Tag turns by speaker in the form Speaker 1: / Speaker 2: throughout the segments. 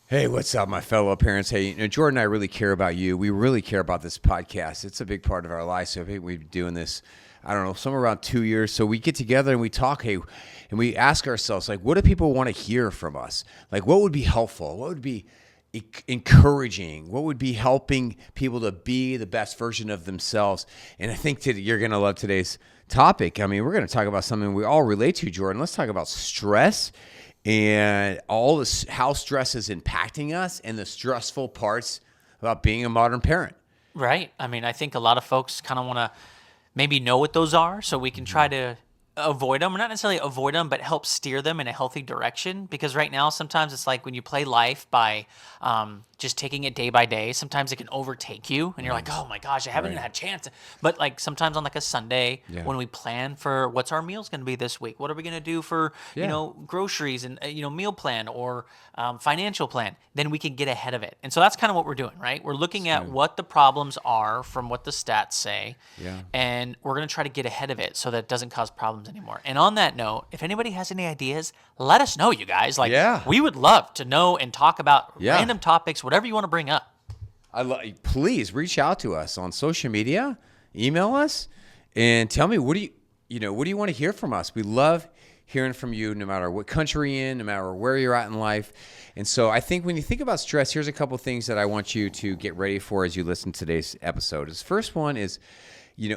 Speaker 1: Hey, what's up, my fellow parents? Hey, Jordan and I really care about you. We really care about this podcast. It's a big part of our life. So I think we've been doing this, I don't know, somewhere around 2 years. So we get together and we talk, hey, and we ask ourselves, like, what do people want to hear from us? Like, what would be helpful? What would be encouraging? What would be helping people to be the best version of themselves? And I think you're going to love today's topic. I mean, we're going to talk about something we all relate to, Jordan. Let's talk about stress and all this, how stress is impacting us and the stressful parts about being a modern parent.
Speaker 2: Right. I mean, I think a lot of folks kind of want to maybe know what those are so we can try to avoid them, or not necessarily avoid them, but help steer them in a healthy direction. Because right now, sometimes it's like when you play life by just taking it day by day, sometimes it can overtake you and you're like, oh my gosh, I haven't even had a chance. But like sometimes on like a Sunday when we plan for what's our meals going to be this week, what are we going to do for, groceries and, meal plan or financial plan, then we can get ahead of it. And so that's kind of what we're doing, right? We're looking at what the problems are from what the stats say, and we're going to try to get ahead of it so that it doesn't cause problems anymore. And on that note, if anybody has any ideas, let us know, you guys. We would love to know and talk about random topics, whatever you want to bring up.
Speaker 1: Please reach out to us on social media, email us, and tell me what do you want to hear from us. We love hearing from you, no matter what country you're in, no matter where you're at in life. And so I think when you think about stress, here's a couple of things that I want you to get ready for as you listen to today's episode. The first one is,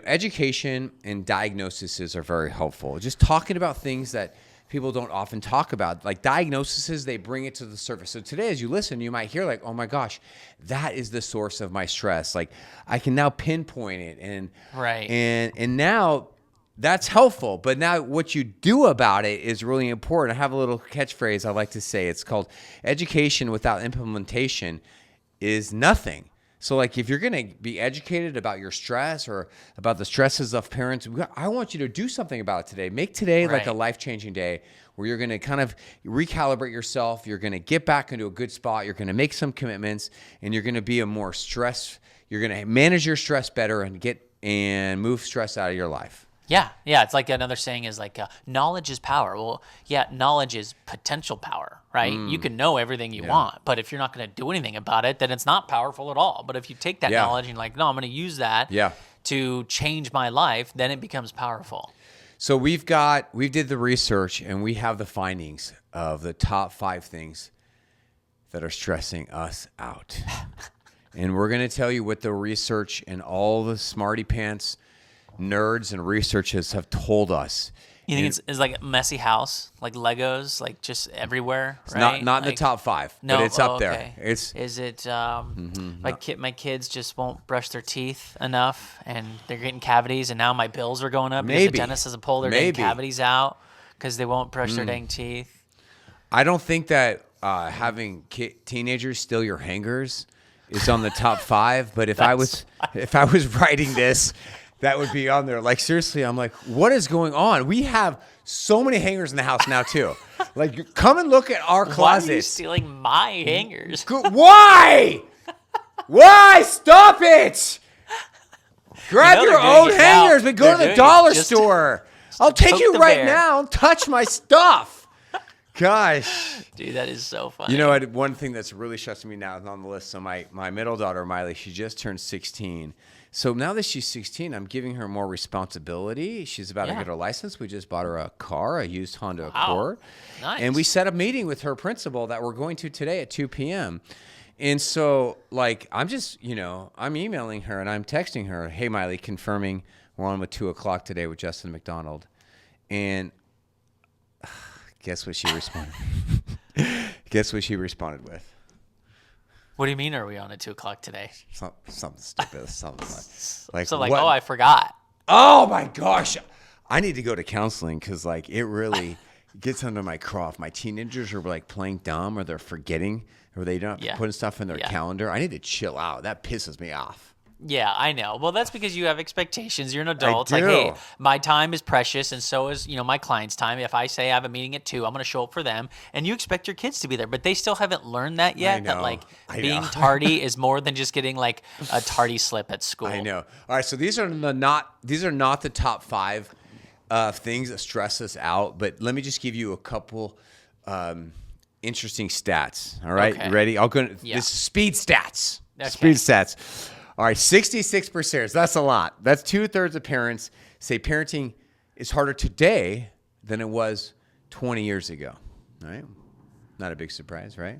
Speaker 1: education and diagnoses are very helpful. Just talking about things that people don't often talk about, like diagnoses, they bring it to the surface. So today, as you listen, you might hear like, oh my gosh, that is the source of my stress. Like I can now pinpoint it, and now that's helpful. But now what you do about it is really important. I have a little catchphrase I like to say. It's called education without implementation is nothing. So like if you're going to be educated about your stress or about the stresses of parents, I want you to do something about it today. Make today like a life-changing day where you're going to kind of recalibrate yourself. You're going to get back into a good spot. You're going to make some commitments, and you're going to be you're going to manage your stress better and move stress out of your life.
Speaker 2: Yeah. It's like another saying is like knowledge is power. Well, knowledge is potential power, right? You can know everything you want, but if you're not going to do anything about it, then it's not powerful at all. But if you take that knowledge and like, no, I'm going to use that to change my life, then it becomes powerful.
Speaker 1: So we did the research and we have the findings of the top 5 things that are stressing us out. And we're going to tell you what the research and all the smarty pants nerds and researchers have told us.
Speaker 2: You think it's like a messy house, like Legos, like just everywhere, right?
Speaker 1: It's not in the top 5, but it's up there.
Speaker 2: Is it my kids just won't brush their teeth enough and they're getting cavities, and now my bills are going up because the dentist doesn't pull their dang cavities out because they won't brush their dang teeth.
Speaker 1: I don't think that having teenagers steal your hangers is on the top 5, but if I was writing this, that would be on there. Like, seriously, I'm like, what is going on? We have so many hangers in the house now, too. Like, come and look at our closet.
Speaker 2: Why are you stealing my hangers?
Speaker 1: Why? Why? Stop it! Grab your own hangers and go to the dollar store. I'll take you right now and touch my stuff. Gosh.
Speaker 2: Dude, that is so funny.
Speaker 1: One thing that's really stressing me now is on the list. So my middle daughter, Miley, she just turned 16. So now that she's 16, I'm giving her more responsibility. She's about to get her license. We just bought her a car, a used Honda Accord.
Speaker 2: Nice.
Speaker 1: And we set a meeting with her principal that we're going to today at 2 p.m. And so, like, I'm just, I'm emailing her and I'm texting her, hey, Miley, confirming we're on with 2 o'clock today with Justin McDonald. And guess what she responded? Guess what she responded with?
Speaker 2: What do you mean? Are we on at 2 o'clock today?
Speaker 1: Something stupid. Something like
Speaker 2: what? Oh, I forgot.
Speaker 1: Oh my gosh, I need to go to counseling because like it really gets under my craw. If my teenagers are like playing dumb or they're forgetting or they don't putting stuff in their calendar, I need to chill out. That pisses me off.
Speaker 2: Yeah, I know. Well, that's because you have expectations. You're an adult.
Speaker 1: I do.
Speaker 2: Like, hey, my time is precious, and so is my client's time. If I say I have a meeting at 2, I'm going to show up for them, and you expect your kids to be there, but they still haven't learned that yet. That like being tardy is more than just getting like a tardy slip at school.
Speaker 1: I know. All right, so these are not the top 5 things that stress us out, but let me just give you a couple interesting stats. All right,
Speaker 2: Okay.
Speaker 1: you ready? I'll go.
Speaker 2: Yeah.
Speaker 1: This is speed stats.
Speaker 2: Okay.
Speaker 1: Speed stats. All right, 66%. That's a lot. That's 2/3 of parents say parenting is harder today than it was 20 years ago. All right, not a big surprise, right?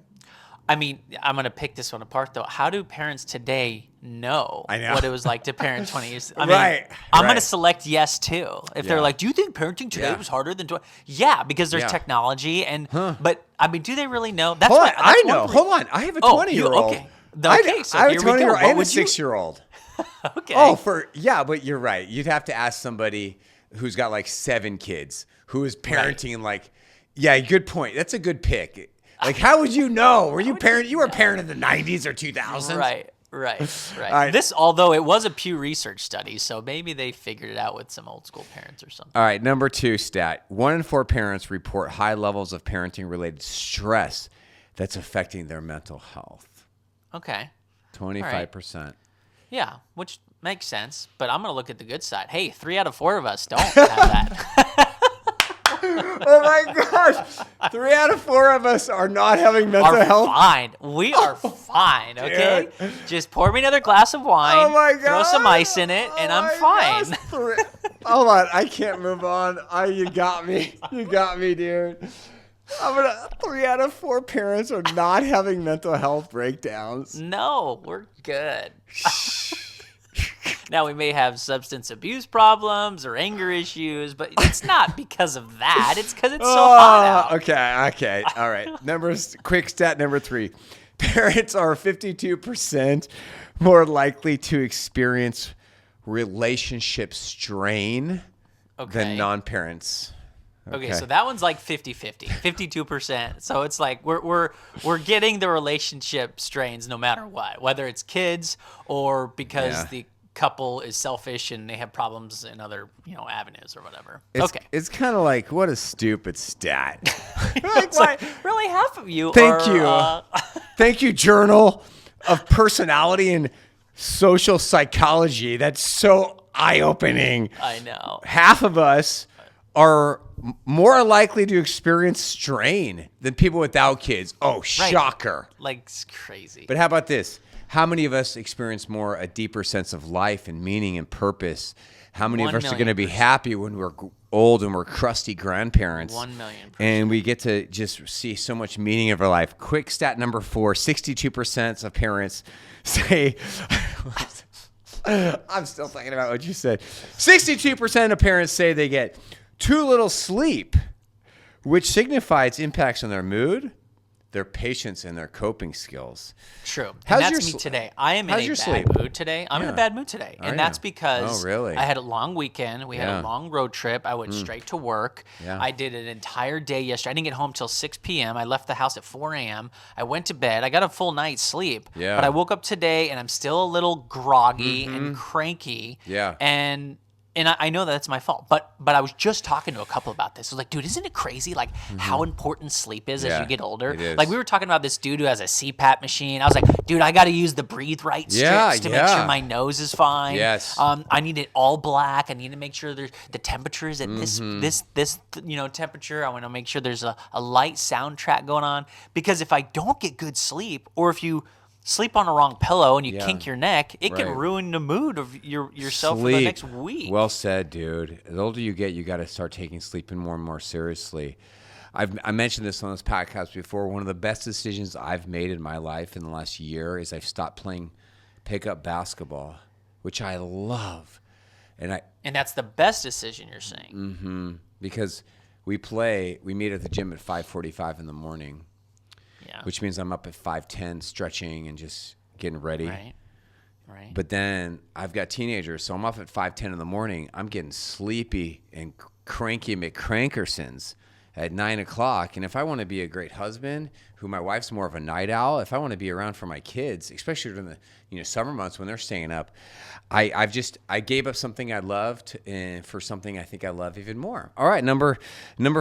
Speaker 2: I mean, I'm going to pick this one apart, though. How do parents today know,
Speaker 1: I know.
Speaker 2: what it was like to parent 20 years? I mean,
Speaker 1: Right,
Speaker 2: I'm going
Speaker 1: right.
Speaker 2: to select yes, too. If they're
Speaker 1: Yeah.
Speaker 2: like, do you think parenting today
Speaker 1: Yeah.
Speaker 2: was harder than 20? Yeah, because there's
Speaker 1: Yeah.
Speaker 2: technology. But, I mean, do they really know? That's
Speaker 1: Hold on,
Speaker 2: why, that's
Speaker 1: I
Speaker 2: one
Speaker 1: know.
Speaker 2: re-
Speaker 1: Hold on, I have a
Speaker 2: Oh,
Speaker 1: 20-year-old.
Speaker 2: okay. Okay, so
Speaker 1: I have
Speaker 2: here
Speaker 1: a
Speaker 2: we go.
Speaker 1: 20-year-old
Speaker 2: What
Speaker 1: and a
Speaker 2: would you-
Speaker 1: 6-year-old.
Speaker 2: Okay.
Speaker 1: Oh, but you're right. You'd have to ask somebody who's got like 7 kids, who is parenting like, yeah, good point. That's a good pick. Like, how would you know? Were you parent? You were a parent in the 90s or 2000s?
Speaker 2: Right.
Speaker 1: right.
Speaker 2: This, although it was a Pew Research study, so maybe they figured it out with some old school parents or something.
Speaker 1: All right, number 2 stat. 1 in 4 parents report high levels of parenting-related stress that's affecting their mental health.
Speaker 2: Okay.
Speaker 1: 25%.
Speaker 2: Yeah, which makes sense. But I'm going to look at the good side. Hey, 3 out of 4 of us don't have that.
Speaker 1: Oh my gosh. 3 out of 4 of us are not having mental
Speaker 2: Are
Speaker 1: health.
Speaker 2: fine. We are fine, okay?
Speaker 1: Dude.
Speaker 2: Just pour me another glass of wine,
Speaker 1: Oh my god.
Speaker 2: throw some ice in it, and I'm fine.
Speaker 1: Hold on, I can't move on. You got me. You got me, dude. 3 out of 4 parents are not having mental health breakdowns.
Speaker 2: No, we're good. Now, we may have substance abuse problems or anger issues, but it's not because of that. It's because it's so hot out.
Speaker 1: Okay. All right. Quick stat number 3. Parents are 52% more likely to experience relationship strain than non-parents.
Speaker 2: Okay, so that one's like 50-50, 52%. So it's like we're getting the relationship strains no matter what, whether it's kids or because the couple is selfish and they have problems in other, avenues or whatever.
Speaker 1: It's kind of like, what a stupid stat.
Speaker 2: It's like, really, half of you
Speaker 1: Thank
Speaker 2: are...
Speaker 1: you. Thank you, Journal of Personality and Social Psychology. That's so eye-opening.
Speaker 2: I know.
Speaker 1: Half of us are more likely to experience strain than people without kids. Oh, shocker.
Speaker 2: Like, it's crazy.
Speaker 1: But how about this? How many of us experience a deeper sense of life and meaning and purpose? How many of us are going to be happy when we're old and we're crusty grandparents?
Speaker 2: 1 million%.
Speaker 1: And we get to just see so much meaning of our life. Quick stat number 4, 62% of parents say, I'm still thinking about what you said. 62% of parents say they get too little sleep, which signifies impacts on their mood, their patience, and their coping skills.
Speaker 2: True.
Speaker 1: How's
Speaker 2: And
Speaker 1: your
Speaker 2: that's me today. I am in
Speaker 1: how's
Speaker 2: a
Speaker 1: your
Speaker 2: bad
Speaker 1: sleep?
Speaker 2: mood today. I'm in
Speaker 1: Yeah.
Speaker 2: a bad mood today.
Speaker 1: Are
Speaker 2: And that's
Speaker 1: you?
Speaker 2: because
Speaker 1: Oh, really?
Speaker 2: I had a long weekend. We had
Speaker 1: Yeah.
Speaker 2: a long road trip. I went straight to work.
Speaker 1: Yeah.
Speaker 2: I did an entire day yesterday. I didn't get home till 6 p.m. I left the house at 4 a.m. I went to bed. I got a full night's sleep.
Speaker 1: Yeah.
Speaker 2: But I woke up today and I'm still a little groggy and cranky.
Speaker 1: Yeah.
Speaker 2: And I know that it's my fault, but I was just talking to a couple about this. I was like, dude, isn't it crazy, like, how important sleep is as
Speaker 1: Yeah,
Speaker 2: you get older?
Speaker 1: it is.
Speaker 2: Like, we were talking about this dude who has a CPAP machine. I was like, dude, I got to use the breathe right strips to make sure my nose is fine.
Speaker 1: Yes.
Speaker 2: I need it all black. I need to make sure the temperature is at this temperature. I want to make sure there's a light soundtrack going on, because if I don't get good sleep, or if you sleep on a wrong pillow and you kink your neck, it can
Speaker 1: Right.
Speaker 2: ruin the mood of yourself for the
Speaker 1: Sleep.
Speaker 2: next week.
Speaker 1: Well said, dude. The older you get, you got to start taking sleeping more and more seriously. I mentioned this on this podcast before. One of the best decisions I've made in my life in the last year is I've stopped playing pickup basketball, which I love. And
Speaker 2: that's the best decision, you're saying.
Speaker 1: because we meet at the gym at 5:45 in the morning.
Speaker 2: Yeah.
Speaker 1: Which means I'm up at 5:10 stretching and just getting ready.
Speaker 2: Right.
Speaker 1: But then I've got teenagers, so I'm up at 5:10 in the morning. I'm getting sleepy and cranky McCrankersons at 9 o'clock. And if I want to be a great husband, who my wife's more of a night owl, if I want to be around for my kids, especially during the summer months when they're staying up, I gave up something I loved for something I think I love even more. All right, number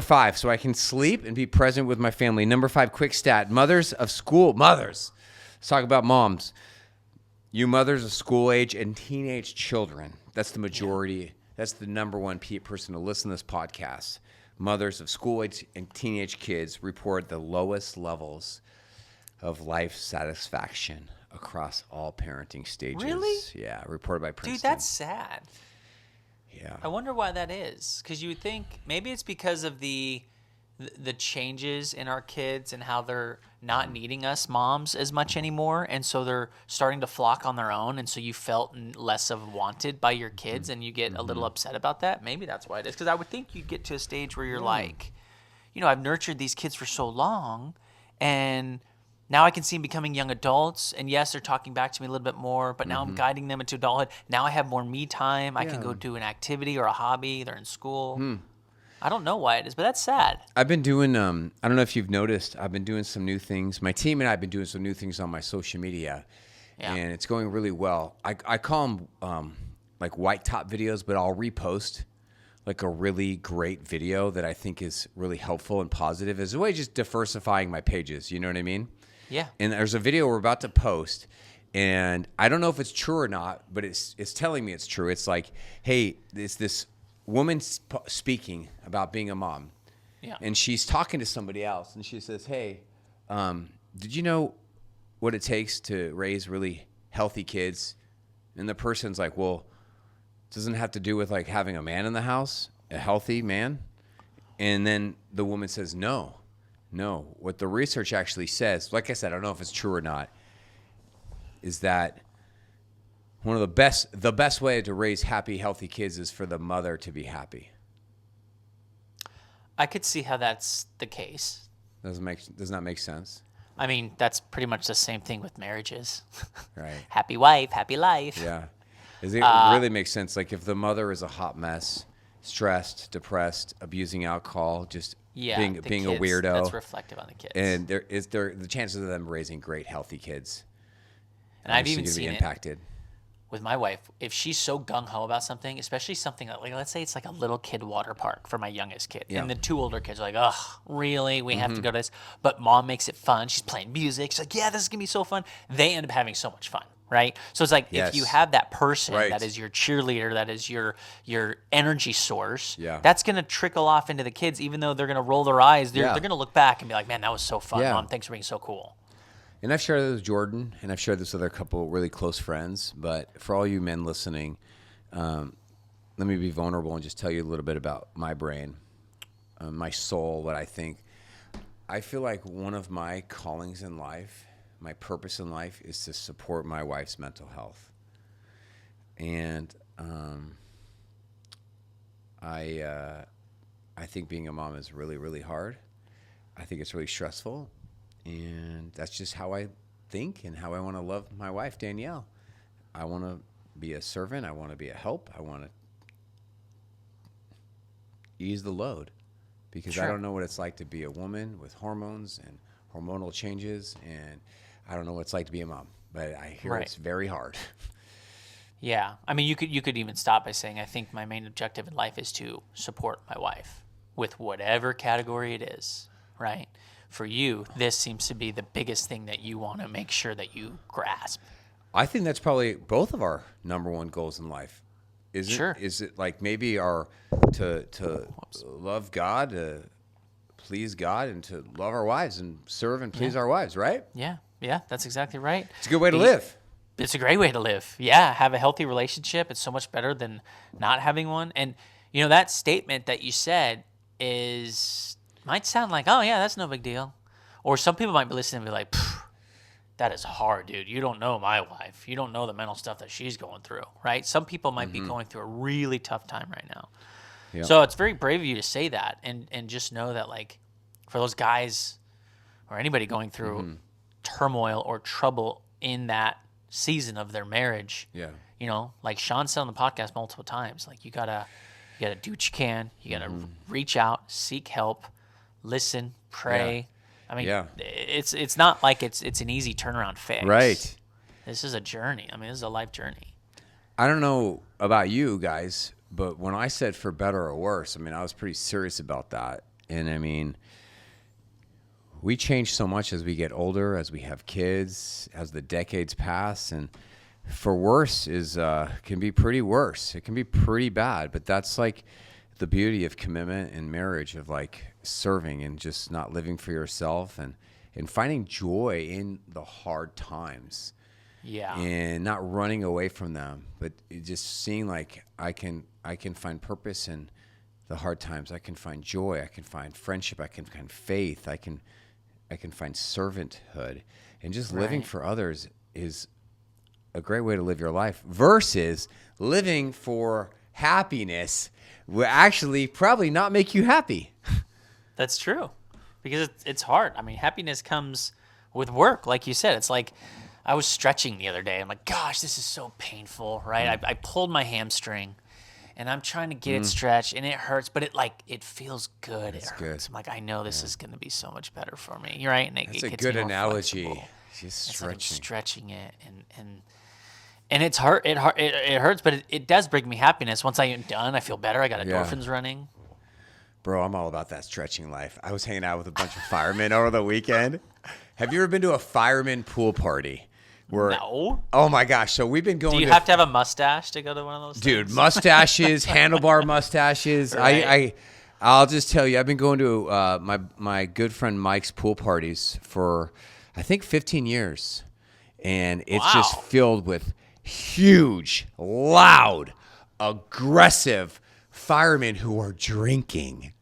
Speaker 1: 5, so I can sleep and be present with my family. Number 5, quick stat: mothers. Let's talk about moms. You mothers of school age and teenage children. That's the majority. That's the number one person to listen to this podcast. mothers of school-age and teenage kids report the lowest levels of life satisfaction across all parenting stages.
Speaker 2: Really?
Speaker 1: Yeah, reported by Princeton.
Speaker 2: Dude, that's sad.
Speaker 1: Yeah.
Speaker 2: I wonder why that is. Because you would think maybe it's because of the changes in our kids and how they're not needing us moms as much anymore, and so they're starting to flock on their own, and so you felt less of wanted by your kids, and you get a little upset about that. Maybe that's why it is. Because I would think you'd get to a stage where you're like, I've nurtured these kids for so long, and now I can see them becoming young adults, and yes, they're talking back to me a little bit more, but now I'm guiding them into adulthood. Now I have more me time. I can go do an activity or a hobby. They're in school. I don't know why it is, but that's sad.
Speaker 1: I've been doing, I don't know if you've noticed, I've been doing some new things. My team and I have been doing some new things on my social media, and it's going really well. I call them like white top videos, but I'll repost like a really great video that I think is really helpful and positive as a way of just diversifying my pages. You know what I mean?
Speaker 2: Yeah.
Speaker 1: And there's a video we're about to post, and I don't know if it's true or not, but it's telling me it's true. It's like, hey, it's this woman speaking about being a mom, and she's talking to somebody else, and she says, hey, did you know what it takes to raise really healthy kids? And the person's like, well, doesn't it have to do with like having a man in the house, a healthy man? And then the woman says, no, what the research actually says, like I said, I don't know if it's true or not, is that one of the best way to raise happy, healthy kids is for the mother to be happy.
Speaker 2: I could see how that's the case.
Speaker 1: Does not make sense.
Speaker 2: I mean, that's pretty much the same thing with marriages.
Speaker 1: Right.
Speaker 2: Happy wife, happy life.
Speaker 1: Yeah. It really makes sense. Like if the mother is a hot mess, stressed, depressed, abusing alcohol, just being a weirdo.
Speaker 2: That's reflective on the kids.
Speaker 1: And the chances of them raising great, healthy kids.
Speaker 2: And I've even seen
Speaker 1: impacted.
Speaker 2: With my wife, if she's so gung-ho about something, especially something like, let's say it's like a little kid water park for my youngest kid.
Speaker 1: Yeah.
Speaker 2: And the two older kids are like, ugh, really? We have to go to this? But mom makes it fun. She's playing music. She's like, yeah, this is going to be so fun. They end up having so much fun, right? So it's like if you have that person that is your cheerleader, that is your energy source, that's going to trickle off into the kids, even though they're going to roll their eyes. They're going to look back and be like, man, that was so fun. Mom, thanks for being so cool.
Speaker 1: And I've shared this with Jordan, and I've shared this with a couple really close friends. But for all you men listening, let me be vulnerable and just tell you a little bit about my brain, my soul, what I think. I feel like one of my callings in life, my purpose in life, is to support my wife's mental health. And I think being a mom is really, really hard. I think it's really stressful. And that's just how I think and how I want to love my wife, Danielle. I want to be a servant. I want to be a help. I want to ease the load because I don't know what it's like to be a woman with hormones and hormonal changes. And I don't know what it's like to be a mom, but I hear it's very hard.
Speaker 2: Yeah. I mean, you could even stop by saying, I think my main objective in life is to support my wife with whatever category it is, right? For you, this seems to be the biggest thing that you want to make sure that you grasp.
Speaker 1: I think that's probably both of our number one goals in life. Is it like maybe to love God, to please God, and to love our wives and serve and please our wives, right?
Speaker 2: Yeah, that's exactly right.
Speaker 1: It's a good way to live.
Speaker 2: It's a great way to live. Yeah, have a healthy relationship. It's so much better than not having one. And, that statement that you said might sound like, oh, yeah, that's no big deal. Or some people might be listening and be like, that is hard, dude. You don't know my wife. You don't know the mental stuff that she's going through, right? Some people might be going through a really tough time right now. Yep. So it's very brave of you to say that and just know that, like, for those guys or anybody going through turmoil or trouble in that season of their marriage, like Sean said on the podcast multiple times, like, you gotta do what you can. You gotta reach out, seek help, listen, pray. I mean, it's not like it's an easy turnaround fix.
Speaker 1: Right.
Speaker 2: This is a journey. I mean, this is a life journey.
Speaker 1: I don't know about you guys, but when I said for better or worse, I mean, I was pretty serious about that. And I mean, we change so much as we get older, as we have kids, as the decades pass, and for worse can be pretty worse. It can be pretty bad, but that's like the beauty of commitment in marriage, of like serving and just not living for yourself, and finding joy in the hard times.
Speaker 2: Yeah.
Speaker 1: And not running away from them, but just seeing like I can find purpose in the hard times. I can find joy. I can find friendship. I can find faith. I can find servanthood, and just living for others is a great way to live your life, versus living for happiness will actually probably not make you happy.
Speaker 2: That's true, because it's hard. I mean, happiness comes with work, like you said. It's like, I was stretching the other day. I'm like, gosh, this is so painful, right? I pulled my hamstring, and I'm trying to get it stretched, and it hurts, but it feels good. It hurts.
Speaker 1: Good.
Speaker 2: I'm like, I know this is going to be so much better for me. You're right, and
Speaker 1: That's
Speaker 2: it
Speaker 1: a
Speaker 2: gets
Speaker 1: good
Speaker 2: more
Speaker 1: analogy.
Speaker 2: flexible.
Speaker 1: Just
Speaker 2: It's like I'm
Speaker 1: stretching.
Speaker 2: stretching it, and it's hurt. It hurts, but it does bring me happiness. Once I am done, I feel better. I got endorphins running.
Speaker 1: Bro, I'm all about that stretching life. I was hanging out with a bunch of firemen over the weekend. Have you ever been to a fireman pool party?
Speaker 2: No.
Speaker 1: Oh my gosh! So we've been going.
Speaker 2: Do you have to have a mustache to go to one of those
Speaker 1: Dude,
Speaker 2: things?
Speaker 1: mustaches, handlebar mustaches.
Speaker 2: Right.
Speaker 1: I'll just tell you, I've been going to my good friend Mike's pool parties for I think 15 years, and it's just filled with huge, loud, aggressive firemen who are drinking,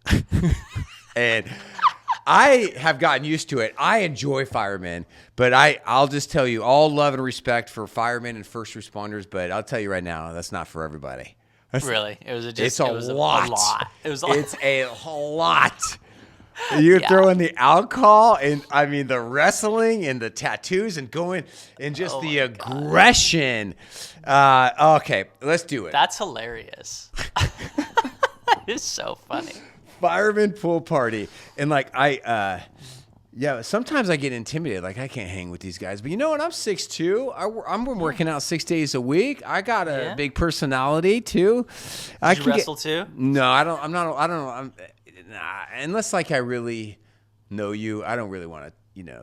Speaker 1: and I have gotten used to it. I enjoy firemen, but I'll just tell you, all love and respect for firemen and first responders, but I'll tell you right now, that's not for everybody.
Speaker 2: Really? It was
Speaker 1: It's a lot.
Speaker 2: It was a lot.
Speaker 1: It's a lot. You throw in the alcohol, and I mean the wrestling and the tattoos and going and just the aggression. Okay, let's do it.
Speaker 2: That's hilarious. It's so funny.
Speaker 1: Fireman pool party. And like sometimes I get intimidated. Like, I can't hang with these guys. But you know what? I'm 6'2". I'm working out 6 days a week. I got a big personality too.
Speaker 2: Did you wrestle too?
Speaker 1: No, I don't. I'm not. I don't. Unless like I really know you, I don't really want to.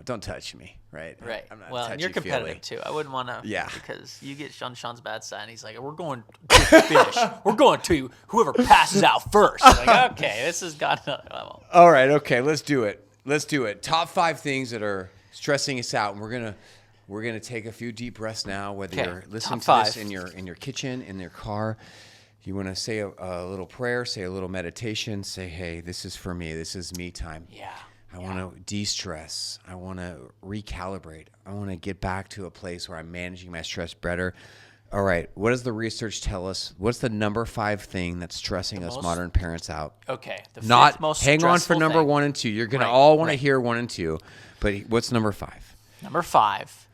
Speaker 1: Don't touch me, right?
Speaker 2: Right.
Speaker 1: I'm not
Speaker 2: Well, and you're competitive
Speaker 1: touchy-feely.
Speaker 2: too. I wouldn't want to.
Speaker 1: Yeah.
Speaker 2: Because you get Sean's bad side, and he's like, "We're going to finish. We're going to whoever passes out first." I'm like, okay, this has got another level.
Speaker 1: All right. Okay. Let's do it. Top 5 things that are stressing us out, and we're gonna take a few deep breaths now. Whether you're listening to this in your kitchen, in your car, you want to say a little prayer, say a little meditation, say, "Hey, this is for me. This is me time."
Speaker 2: Yeah.
Speaker 1: I want to de-stress. I want to recalibrate. I want to get back to a place where I'm managing my stress better. All right. What does the research tell us? What's the number 5 thing that's stressing us modern parents out?
Speaker 2: Okay. The
Speaker 1: Not
Speaker 2: fifth most
Speaker 1: hang on for
Speaker 2: stressful
Speaker 1: number
Speaker 2: thing.
Speaker 1: 1 and 2. You're going to all want to hear 1 and 2. But what's number 5?
Speaker 2: Number 5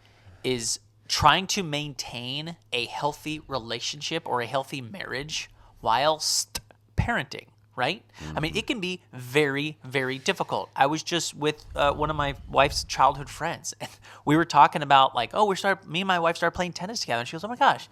Speaker 2: is trying to maintain a healthy relationship or a healthy marriage whilst parenting. Right?
Speaker 1: Mm-hmm.
Speaker 2: I mean, it can be very, very difficult. I was just with one of my wife's childhood friends, and we were talking about like, me and my wife started playing tennis together, and she goes, "Oh my gosh,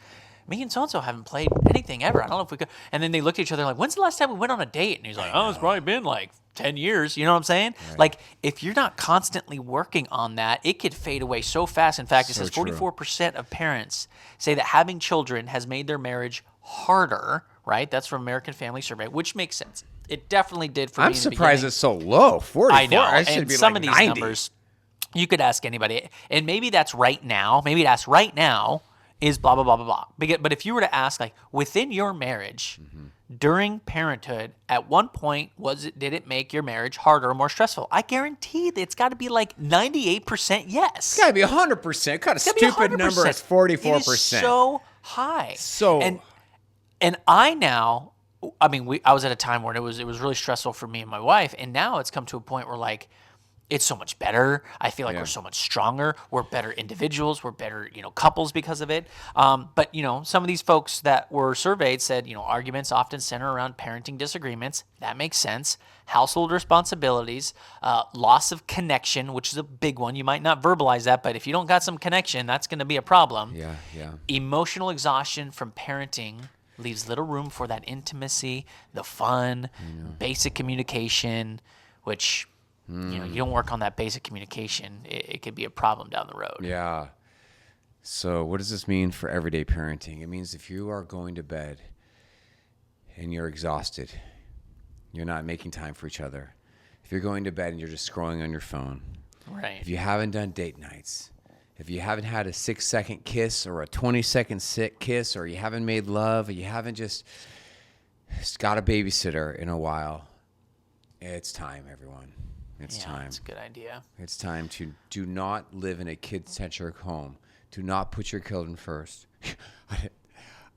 Speaker 2: me and so-and-so haven't played anything ever. I don't know if we could." And then they looked at each other like, "When's the last time we went on a date?" And he's like, "Oh, it's probably been like 10 years. You know what I'm saying?
Speaker 1: Right.
Speaker 2: Like, if you're not constantly working on that, it could fade away so fast. In fact, it says 44% of parents say that having children has made their marriage harder. Right? That's from American Family Survey, which makes sense. It definitely did for me.
Speaker 1: I'm surprised it's so low. 44.
Speaker 2: I know.
Speaker 1: I should
Speaker 2: And
Speaker 1: be
Speaker 2: some
Speaker 1: like
Speaker 2: of these
Speaker 1: 90.
Speaker 2: numbers, you could ask anybody, and maybe that's right now. Maybe that's right now is blah blah blah blah blah. But if you were to ask, like, within your marriage, during parenthood, at one point did it make your marriage harder or more stressful? I guarantee that it's got to be like 98% yes.
Speaker 1: It's got to be 100%. What kind of stupid number is 44%?
Speaker 2: It is so high.
Speaker 1: So
Speaker 2: And I now, I mean, I was at a time where it was really stressful for me and my wife, and now it's come to a point where like it's so much better. I feel like we're so much stronger. We're better individuals. We're better, couples because of it. But some of these folks that were surveyed said, arguments often center around parenting disagreements. That makes sense. Household responsibilities, loss of connection, which is a big one. You might not verbalize that, but if you don't got some connection, that's going to be a problem.
Speaker 1: Yeah.
Speaker 2: Emotional exhaustion from parenting leaves little room for that intimacy, the fun, basic communication, which, you don't work on that basic communication, it could be a problem down the road.
Speaker 1: Yeah. So what does this mean for everyday parenting? It means if you are going to bed and you're exhausted, you're not making time for each other. If you're going to bed and you're just scrolling on your phone.
Speaker 2: Right.
Speaker 1: If you haven't done date nights. If you haven't had a 6-second kiss or a 20-second kiss, or you haven't made love, or you haven't just got a babysitter in a while, it's time, everyone. It's time.
Speaker 2: That's a good idea.
Speaker 1: It's time to do not live in a kid-centric home. Do not put your children first.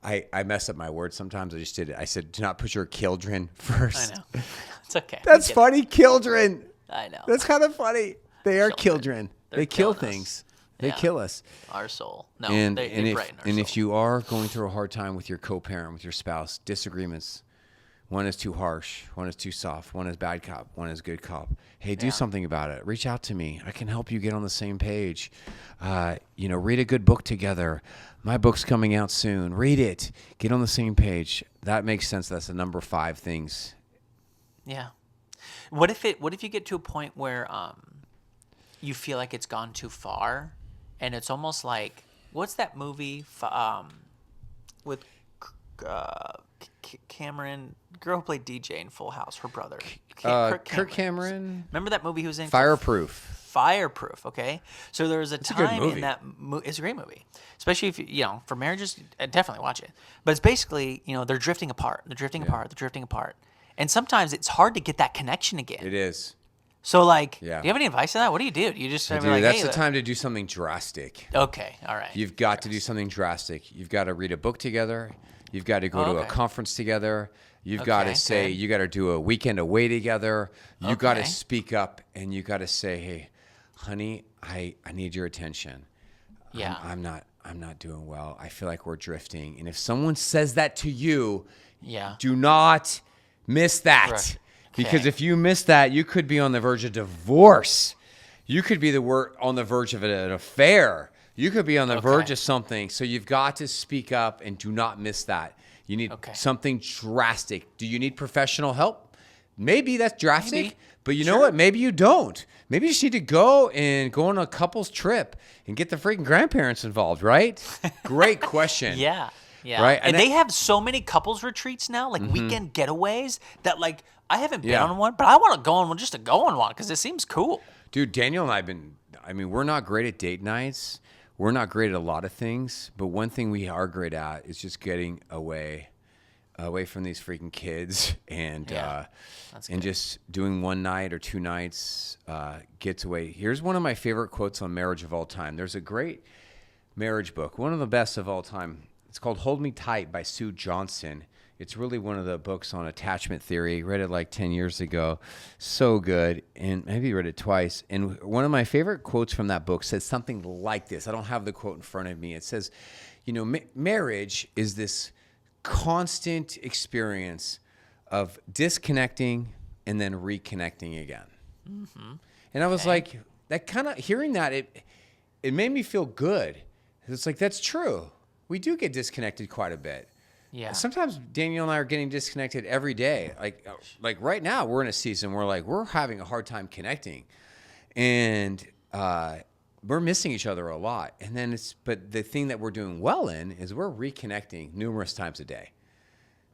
Speaker 1: I mess up my words sometimes. I just did it. I said, do not put your children first.
Speaker 2: I know. It's okay.
Speaker 1: That's funny. Children.
Speaker 2: I know.
Speaker 1: That's kind of funny. They are children. They kill things. They kill us.
Speaker 2: Our soul. No,
Speaker 1: And
Speaker 2: they brighten our soul.
Speaker 1: if you are going through a hard time with your co-parent, with your spouse, disagreements, one is too harsh, one is too soft, one is bad cop, one is good cop. Hey, do something about it. Reach out to me. I can help you get on the same page. Read a good book together. My book's coming out soon. Read it. Get on the same page. That makes sense. That's the number 5 things.
Speaker 2: Yeah. What if you get to a point where you feel like it's gone too far, and it's almost like, what's that movie with Cameron, girl who played DJ in Full House, her brother,
Speaker 1: Kirk Cameron.
Speaker 2: Remember that movie he was in?
Speaker 1: Fireproof.
Speaker 2: Okay, so there was a
Speaker 1: a good
Speaker 2: time
Speaker 1: movie.
Speaker 2: in that it's a great movie, especially if for marriages, definitely watch it. But it's basically they're drifting apart, and sometimes it's hard to get that connection again.
Speaker 1: It is.
Speaker 2: So do you
Speaker 1: Yeah.
Speaker 2: have any advice on that? What do? You just
Speaker 1: Dude,
Speaker 2: like,
Speaker 1: that's
Speaker 2: hey,
Speaker 1: the time to do something drastic.
Speaker 2: Okay, all right.
Speaker 1: You've got to do something drastic. You've got to read a book together. You've got to go to a conference together. You've got to say, you got to do a weekend away together. You got to speak up, and you got to say, hey, honey, I need your attention.
Speaker 2: Yeah.
Speaker 1: I'm not doing well. I feel like we're drifting. And if someone says that to you, do not miss that.
Speaker 2: Right.
Speaker 1: Because
Speaker 2: Okay.
Speaker 1: if you miss that, you could be on the verge of divorce. You could be on the verge of an affair. You could be on the verge of something. So you've got to speak up and do not miss that. You need something drastic. Do you need professional help? Maybe that's drastic, but you know what? Maybe you don't. Maybe you just need to go on a couple's trip and get the freaking grandparents involved, right? Great question.
Speaker 2: Yeah.
Speaker 1: Right?
Speaker 2: And they have so many couples retreats now, like weekend getaways, that I haven't been on one, but I want to go on one just to go on one because it seems cool.
Speaker 1: Dude, Daniel and we're not great at date nights. We're not great at a lot of things, but one thing we are great at is just getting away from these freaking kids and just doing one night or 2 nights gets away. Here's one of my favorite quotes on marriage of all time. There's a great marriage book, one of the best of all time. It's called Hold Me Tight by Sue Johnson. It's really one of the books on attachment theory. Read it like 10 years ago. So good. And maybe read it twice. And one of my favorite quotes from that book says something like this. I don't have the quote in front of me. It says, marriage is this constant experience of disconnecting and then reconnecting again. Mm-hmm. And I was like, that kind of hearing that, it made me feel good. It's like, that's true. We do get disconnected quite a bit.
Speaker 2: Yeah.
Speaker 1: Sometimes Daniel and I are getting disconnected every day. Like right now, we're in a season where we're having a hard time connecting, and we're missing each other a lot. And then but the thing that we're doing well in is we're reconnecting numerous times a day.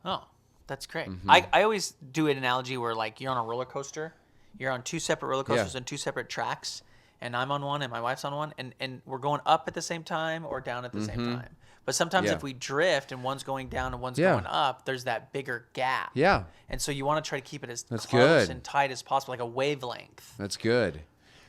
Speaker 2: Oh, that's great.
Speaker 1: Mm-hmm.
Speaker 2: I always do an analogy where you're on a roller coaster. You're on 2 separate roller coasters and 2 separate tracks, and I'm on one and my wife's on one, and we're going up at the same time or down at the same time. But sometimes if we drift and one's going down and one's going up, there's that bigger gap.
Speaker 1: Yeah.
Speaker 2: And so you want to try to keep it as close
Speaker 1: good.
Speaker 2: and tight as possible, like a wavelength.
Speaker 1: That's good.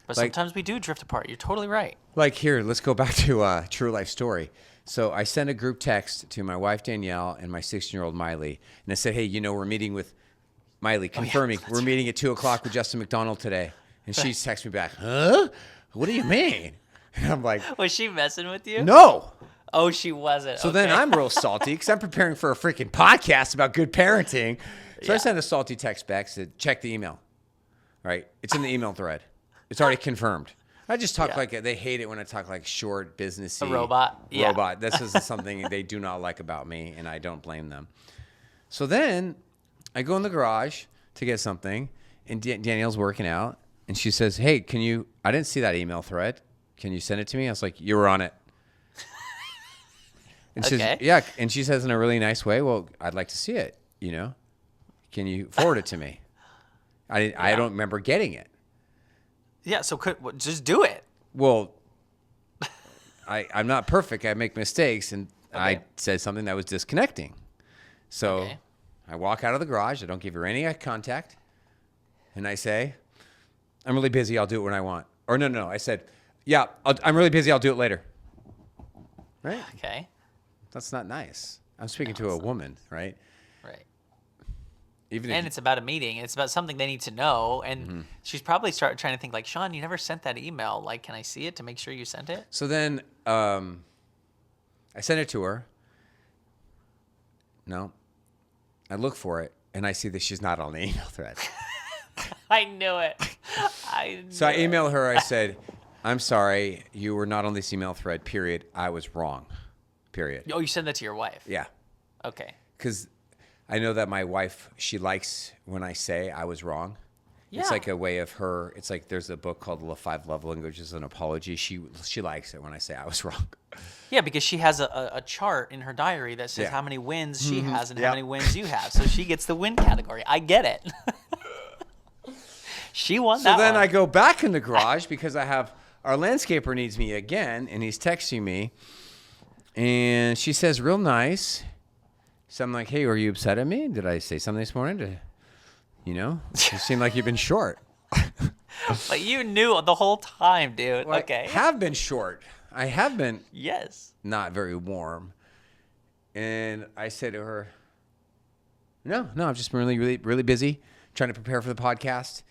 Speaker 2: But sometimes we do drift apart. You're totally right.
Speaker 1: Like here, let's go back to a true life story. So I sent a group text to my wife, Danielle, and my 16-year-old Miley. And I said, hey, we're meeting with Miley, confirming we're meeting at 2:00 with Justin McDonald today. And she texts me back, huh? What do you mean? And I'm like,
Speaker 2: Was she messing with you?
Speaker 1: no.
Speaker 2: Oh, she wasn't.
Speaker 1: So then I'm real salty because I'm preparing for a freaking podcast about good parenting. So I sent a salty text back, said, check the email. Right? It's in the email thread. It's already confirmed. I just talk they hate it when I talk like short, businessy.
Speaker 2: A robot. Yeah.
Speaker 1: Robot. This is something they do not like about me, and I don't blame them. So then I go in the garage to get something, and Danielle's working out, and she says, hey, I didn't see that email thread. Can you send it to me? I was like, you were on it. And she says, and she says in a really nice way, well, I'd like to see it, Can you forward it to me? I don't remember getting it.
Speaker 2: Yeah, so just do it.
Speaker 1: Well, I'm not perfect. I make mistakes, and
Speaker 2: Okay.
Speaker 1: I said something that was disconnecting. So
Speaker 2: Okay.
Speaker 1: I walk out of the garage. I don't give her any eye contact. And I say, I'm really busy. I'll do it when I want. Or no. I said, yeah, I'm really busy. I'll do it later. Right?
Speaker 2: Okay.
Speaker 1: That's not nice. I'm speaking to a woman, right?
Speaker 2: Right.
Speaker 1: Even
Speaker 2: And
Speaker 1: if
Speaker 2: it's about a meeting. It's about something they need to know. And she's probably trying to think like, Sean, you never sent that email. Like, can I see it to make sure you sent it?
Speaker 1: So then I sent it to her. No. I look for it, and I see that she's not on the email thread.
Speaker 2: I knew it.
Speaker 1: So I emailed her. I said, I'm sorry. You were not on this email thread, period. I was wrong, period.
Speaker 2: Oh, you sent that to your wife?
Speaker 1: Yeah.
Speaker 2: Okay.
Speaker 1: Because I know that my wife, she likes when I say I was wrong.
Speaker 2: Yeah.
Speaker 1: It's like a way of her. It's like there's a book called The 5 Love Languages, an apology. She likes it when I say I was wrong.
Speaker 2: Yeah, because she has a chart in her diary that says
Speaker 1: Yeah.
Speaker 2: how many wins she has and
Speaker 1: Yeah.
Speaker 2: how many wins you have. So she gets the win category. I get it. She won
Speaker 1: So
Speaker 2: that
Speaker 1: then
Speaker 2: one.
Speaker 1: I go back in the garage because I have our landscaper needs me again, and he's texting me, and she says, real nice. So I'm like, hey, were you upset at me? Did I say something this morning? You seem like you've been short.
Speaker 2: But you knew the whole time, dude.
Speaker 1: Well,
Speaker 2: Okay.
Speaker 1: I have been short. I have been
Speaker 2: Yes.
Speaker 1: not very warm. And I said to her, no, I've just been really, really, really busy trying to prepare for the podcast.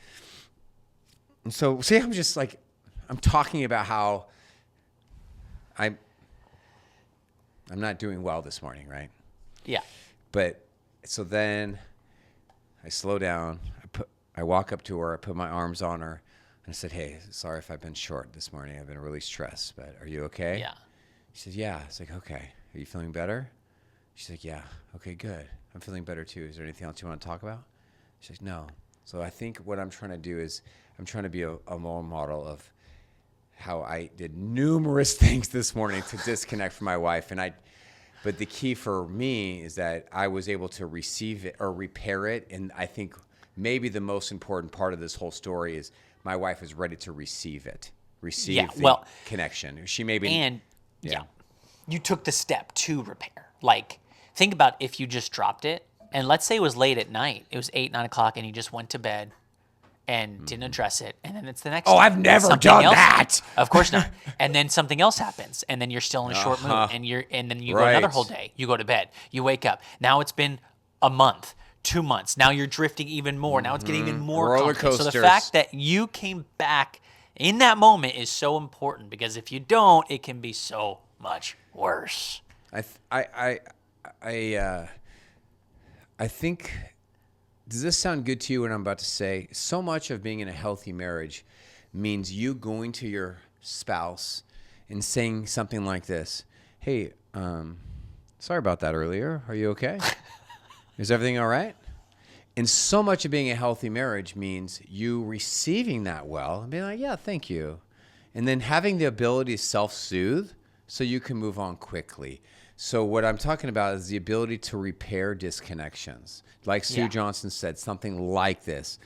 Speaker 1: And so, see, I'm just like, I'm talking about how I'm not doing well this morning, right?
Speaker 2: Yeah.
Speaker 1: But so then I slow down. I walk up to her. I put my arms on her. And I said, hey, sorry if I've been short this morning. I've been really stressed, but are you okay?
Speaker 2: Yeah.
Speaker 1: She said, yeah. It's like, okay. Are you feeling better? She's like, yeah. Okay, good. I'm feeling better too. Is there anything else you want to talk about? She's like, no. So I think what I'm trying to do is I'm trying to be a role model of how I did numerous things this morning to disconnect from my wife. But the key for me is that I was able to receive it or repair it. And I think maybe the most important part of this whole story is my wife is ready to receive it, the connection. She may be.
Speaker 2: And yeah, you took the step to repair. Like, think about if you just dropped it, and let's say it was late at night. It was 8, 9 o'clock, and you just went to bed and didn't address it, and then it's the next day.
Speaker 1: I've never
Speaker 2: Something
Speaker 1: done
Speaker 2: else-
Speaker 1: that.
Speaker 2: Of course not. And then something else happens, and then you're still in a short mood, and then you go another
Speaker 1: Right.
Speaker 2: whole day. You go to bed. You wake up. Now it's been a month, 2 months. Now you're drifting even more. Now it's getting even more
Speaker 1: Roller
Speaker 2: complicated. So the
Speaker 1: coasters.
Speaker 2: fact that you came back in that moment is so important, because if you don't, it can be so much worse.
Speaker 1: I think, does this sound good to you what I'm about to say? So much of being in a healthy marriage means you going to your spouse and saying something like this. Hey, sorry about that earlier. Are you okay? Is everything all right? And so much of being a healthy marriage means you receiving that well and being like, yeah, thank you. And then having the ability to self-soothe so you can move on quickly. So what I'm talking about is the ability to repair disconnections. Like Sue Johnson said, something like this.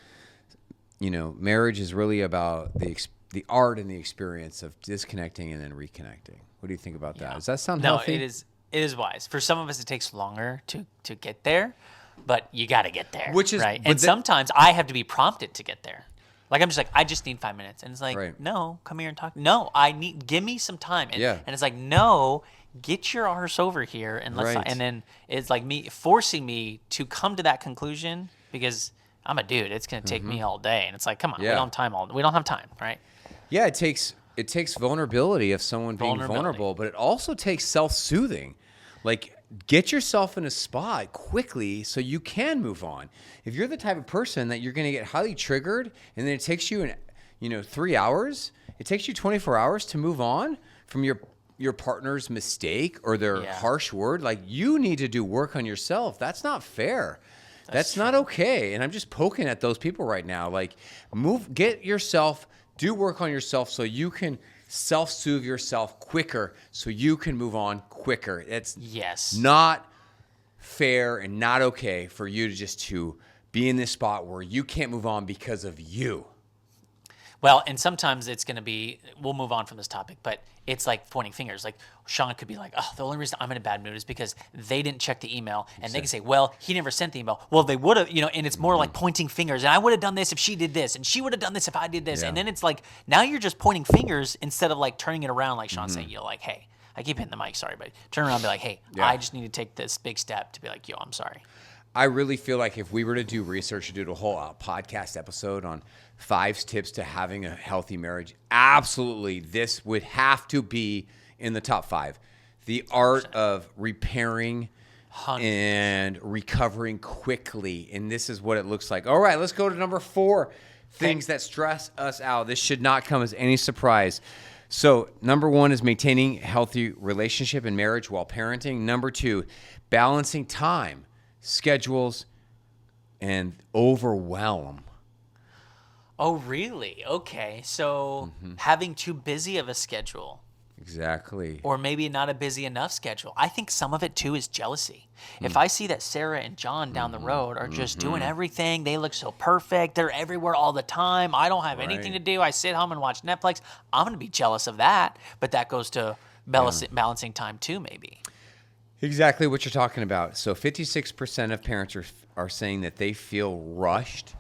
Speaker 1: Marriage is really about the art and the experience of disconnecting and then reconnecting. What do you think about that? Does that sound healthy?
Speaker 2: No, it is wise. For some of us, it takes longer to get there, but you got to get there.
Speaker 1: Which is-
Speaker 2: right.
Speaker 1: but
Speaker 2: And sometimes I have to be prompted to get there. Like, I'm just like, I just need 5 minutes. And it's like,
Speaker 1: Right.
Speaker 2: no, come here and talk. No, give me some time. And,
Speaker 1: Yeah.
Speaker 2: and it's like, no, get your arse over here. And let's
Speaker 1: Right.
Speaker 2: and then it's like me forcing me to come to that conclusion, because I'm a dude. It's going to take me all day. And it's like, come on, we
Speaker 1: Yeah.
Speaker 2: don't have time. Right.
Speaker 1: Yeah, it takes vulnerability of someone being vulnerable, but it also takes self-soothing. Like, get yourself in a spot quickly so you can move on. If you're the type of person that you're going to get highly triggered and then it takes you 3 hours, it takes you 24 hours to move on from your partner's mistake or their harsh word, like, you need to do work on yourself. That's not fair. That's not okay. And I'm just poking at those people right now. Like, do work on yourself so you can self-soothe yourself quicker so you can move on quicker. It's
Speaker 2: Yes.
Speaker 1: not fair and not okay for you to be in this spot where you can't move on because of you.
Speaker 2: Well, and sometimes it's going to be, we'll move on from this topic, but it's like pointing fingers. Like Sean could be like, oh, the only reason I'm in a bad mood is because they didn't check the email. And they can say, well, he never sent the email. Well, they would have, and it's more like pointing fingers. And I would have done this if she did this. And she would have done this if I did this.
Speaker 1: Yeah.
Speaker 2: And then it's like, now you're just pointing fingers instead of like turning it around like Sean's saying, like, hey, I keep hitting the mic, sorry, but turn around and be like, hey, I just need to take this big step to be like, yo, I'm sorry.
Speaker 1: I really feel like if we were to do research to do a whole podcast episode on 5 tips to having a healthy marriage, absolutely this would have to be in the top 5. The art 100%. Of repairing 100%. And recovering quickly. And this is what it looks like. All right, let's go to number 4. Things that stress us out. This should not come as any surprise. So number 1 is maintaining a healthy relationship and marriage while parenting. Number 2, balancing time, schedules, and overwhelm.
Speaker 2: Oh, really? Okay. So having too busy of a schedule.
Speaker 1: Exactly.
Speaker 2: Or maybe not a busy enough schedule. I think some of it too is jealousy. If I see that Sarah and John down the road are just doing everything, they look so perfect, they're everywhere all the time, I don't have anything to do, I sit home and watch Netflix, I'm going to be jealous of that. But that goes to balancing time too, maybe.
Speaker 1: Exactly what you're talking about. So 56% of parents are saying that they feel rushed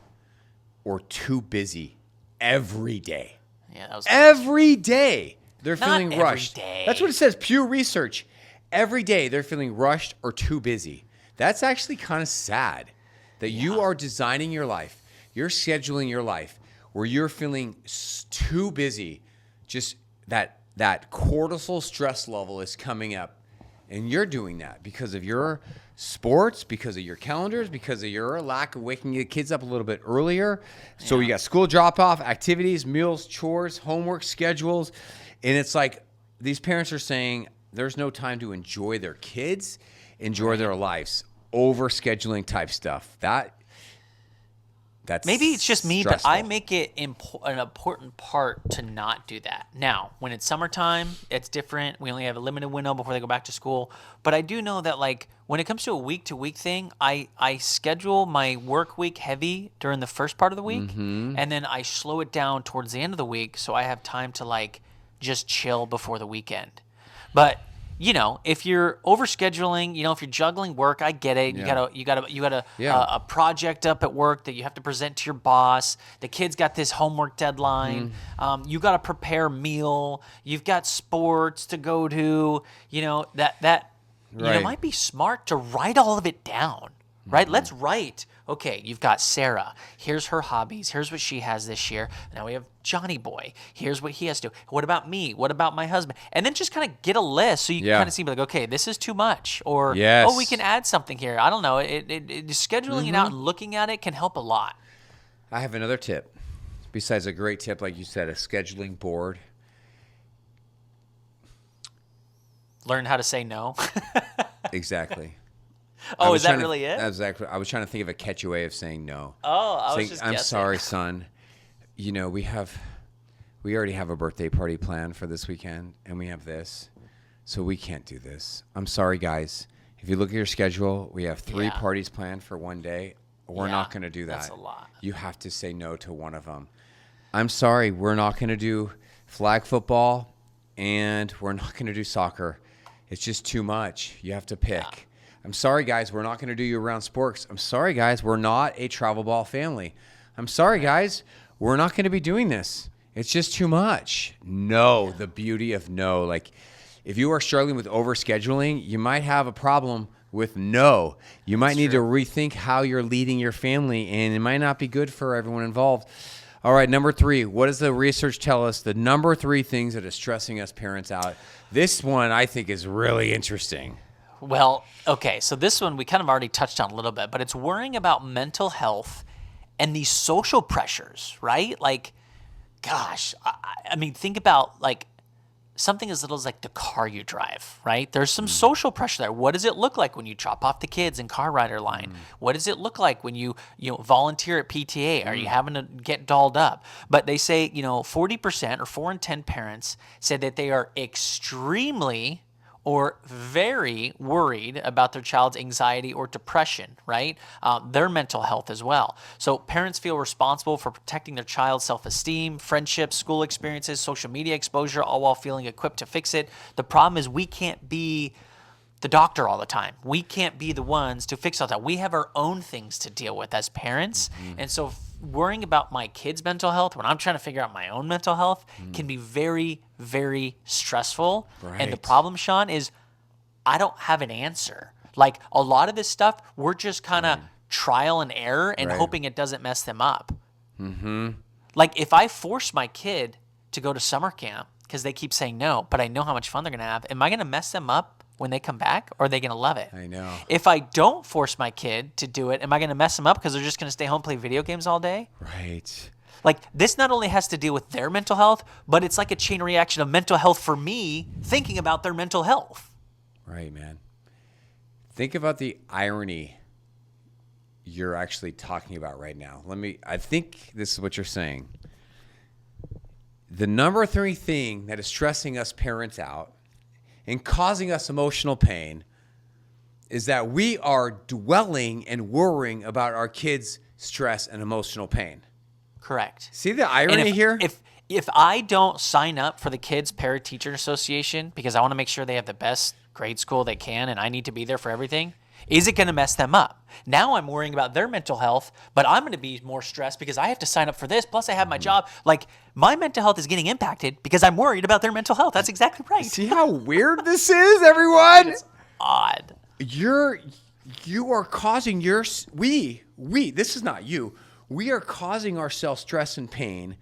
Speaker 1: or too busy every day.
Speaker 2: Yeah, that was
Speaker 1: every day they're
Speaker 2: Not
Speaker 1: feeling
Speaker 2: every
Speaker 1: rushed.
Speaker 2: day.
Speaker 1: That's what it says. Pew Research. Every day they're feeling rushed or too busy. That's actually kind of sad that you are designing your life. You're scheduling your life where you're feeling too busy. Just that cortisol stress level is coming up. And you're doing that because of your sports, because of your calendars, because of your lack of waking your kids up a little bit earlier. So you got school drop-off, activities, meals, chores, homework, schedules. And it's like these parents are saying there's no time to enjoy their kids, enjoy their lives, over-scheduling type stuff. That's
Speaker 2: maybe it's just me,
Speaker 1: stressful.
Speaker 2: but I make it an important part to not do that. Now, when it's summertime, it's different. We only have a limited window before they go back to school. But I do know that, like, when it comes to a week-to-week thing, I schedule my work week heavy during the first part of the week, and then I slow it down towards the end of the week so I have time to, like, just chill before the weekend. But if you're overscheduling, if you're juggling work, I get it. You got a project up at work that you have to present to your boss. The kid's got this homework deadline. You got to prepare a meal. You've got sports to go to. That might be smart to write all of it down. Right? Let's write. Okay, you've got Sarah. Here's her hobbies. Here's what she has this year. Now we have Johnny Boy. Here's what he has to do. What about me? What about my husband? And then just kind of get a list so you can kind of see, like, okay, this is too much. Or, oh, we can add something here. I don't know. Scheduling it out and looking at it can help a lot.
Speaker 1: I have another tip. Besides a great tip, like you said, a scheduling board.
Speaker 2: Learn how to say no.
Speaker 1: Exactly.
Speaker 2: Oh, is that really it?
Speaker 1: Exactly. I was trying to think of a catchy way of saying no.
Speaker 2: Oh, I was
Speaker 1: saying,
Speaker 2: just
Speaker 1: I'm
Speaker 2: guessing.
Speaker 1: sorry, son. We already have a birthday party planned for this weekend, and we have this, so we can't do this. I'm sorry, guys. If you look at your schedule, we have 3 parties planned for one day. We're not going to do that.
Speaker 2: That's a lot.
Speaker 1: You have to say no to one of them. I'm sorry. We're not going to do flag football, and we're not going to do soccer. It's just too much. You have to pick. Yeah. I'm sorry, guys, we're not going to do year-round sports. I'm sorry, guys, we're not a travel ball family. I'm sorry, guys, we're not going to be doing this. It's just too much. No, the beauty of no. Like, if you are struggling with overscheduling, you might have a problem with no. You might need to rethink how you're leading your family, and it might not be good for everyone involved. All right, number 3. What does the research tell us? The number 3 things that are stressing us parents out. This one I think is really interesting.
Speaker 2: Well, okay, so this one we kind of already touched on a little bit, but it's worrying about mental health and these social pressures, right? Like, gosh, I mean, think about, like, something as little as, like, the car you drive, right? There's some social pressure there. What does it look like when you drop off the kids in car rider line? What does it look like when you volunteer at PTA? Are you having to get dolled up? But they say, 40% or 4 in 10 parents said that they are extremely or very worried about their child's anxiety or depression, right? Their mental health as well. So parents feel responsible for protecting their child's self-esteem, friendships, school experiences, social media exposure, all while feeling equipped to fix it. The problem is we can't be the doctor all the time. We can't be the ones to fix all that. We have our own things to deal with as parents. And so worrying about my kids' mental health when I'm trying to figure out my own mental health can be very, very stressful. And the problem, Sean, is I don't have an answer. Like a lot of this stuff, we're just kind of trial and error and hoping it doesn't mess them up. Like if I force my kid to go to summer camp because they keep saying no, but I know how much fun they're going to have, am I going to mess them up when they come back, or are they going to love it?
Speaker 1: I know.
Speaker 2: If I don't force my kid to do it, am I going to mess them up because they're just going to stay home and play video games all day?
Speaker 1: Right.
Speaker 2: Like this not only has to deal with their mental health, but it's like a chain reaction of mental health for me thinking about their mental health.
Speaker 1: Right, man. Think about the irony you're actually talking about right now. I think this is what you're saying. The number 3 thing that is stressing us parents out and causing us emotional pain is that we are dwelling and worrying about our kids' stress and emotional pain.
Speaker 2: Correct.
Speaker 1: See the irony here?
Speaker 2: If I don't sign up for the Kids Parent Teacher Association because I want to make sure they have the best grade school they can and I need to be there for everything, is it going to mess them up? Now I'm worrying about their mental health, but I'm going to be more stressed because I have to sign up for this. Plus I have my job. Like my mental health is getting impacted because I'm worried about their mental health. That's exactly right.
Speaker 1: See how weird this is, everyone?
Speaker 2: It's odd.
Speaker 1: You are causing this is not you. We are causing ourselves stress and pain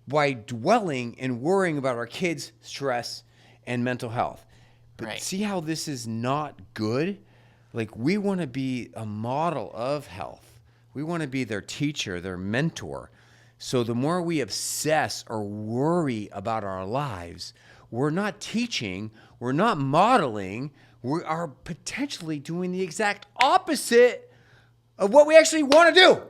Speaker 1: by dwelling and worrying about our kids' stress and mental health. But see how this is not good? Like we want to be a model of health. We want to be their teacher, their mentor. So the more we obsess or worry about our lives, we're not teaching, we're not modeling, we are potentially doing the exact opposite of what we actually want to do.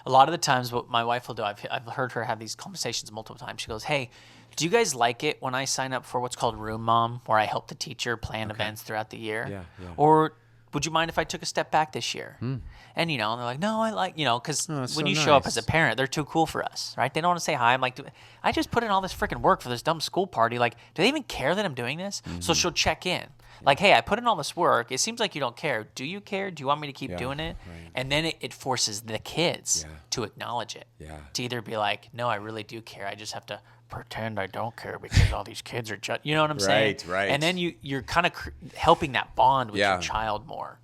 Speaker 2: A lot of the times what my wife will do, I've heard her have these conversations multiple times. She goes, hey, do you guys like it when I sign up for what's called Room Mom, where I help the teacher plan events throughout the year?
Speaker 1: Yeah.
Speaker 2: Or would you mind if I took a step back this year? And, they're like, no, I like, because when you show up as a parent, they're too cool for us, right? They don't want to say hi. I'm like, I just put in all this freaking work for this dumb school party. Like, do they even care that I'm doing this? So she'll check in. Like, hey, I put in all this work. It seems like you don't care. Do you care? Do you want me to keep doing it?
Speaker 1: Right.
Speaker 2: And then it forces the kids to acknowledge it.
Speaker 1: Yeah.
Speaker 2: To either be like, no, I really do care. I just have to pretend I don't care because all these kids are just, you know what I'm saying?
Speaker 1: Right.
Speaker 2: And then you're kind of helping that bond with your child more.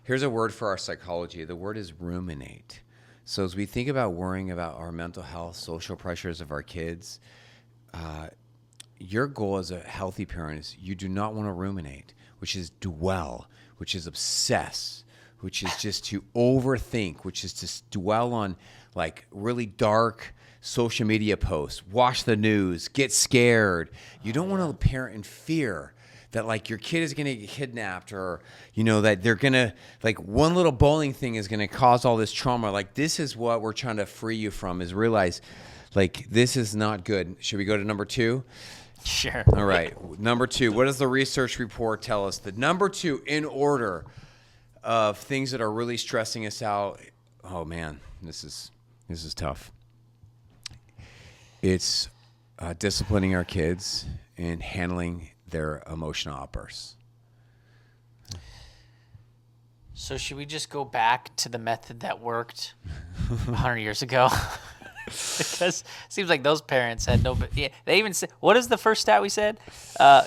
Speaker 1: Here's a word for our psychology. The word is ruminate. So as we think about worrying about our mental health, social pressures of our kids, your goal as a healthy parent is you do not want to ruminate, which is dwell, which is obsess, which is just to overthink, which is to dwell on like really dark social media posts, watch the news, get scared. You don't want to parent in fear that like your kid is going to get kidnapped or, that they're going to, like one little bowling thing is going to cause all this trauma. Like this is what we're trying to free you from is realize like this is not good. Should we go to number 2?
Speaker 2: Sure.
Speaker 1: All right. Number 2, what does the research report tell us? The number 2 in order of things that are really stressing us out. Oh man, this is tough. It's disciplining our kids and handling their emotional outbursts.
Speaker 2: So should we just go back to the method that worked 100 years ago? Because it seems like those parents had no. Yeah, they even say, what is the first stat we said?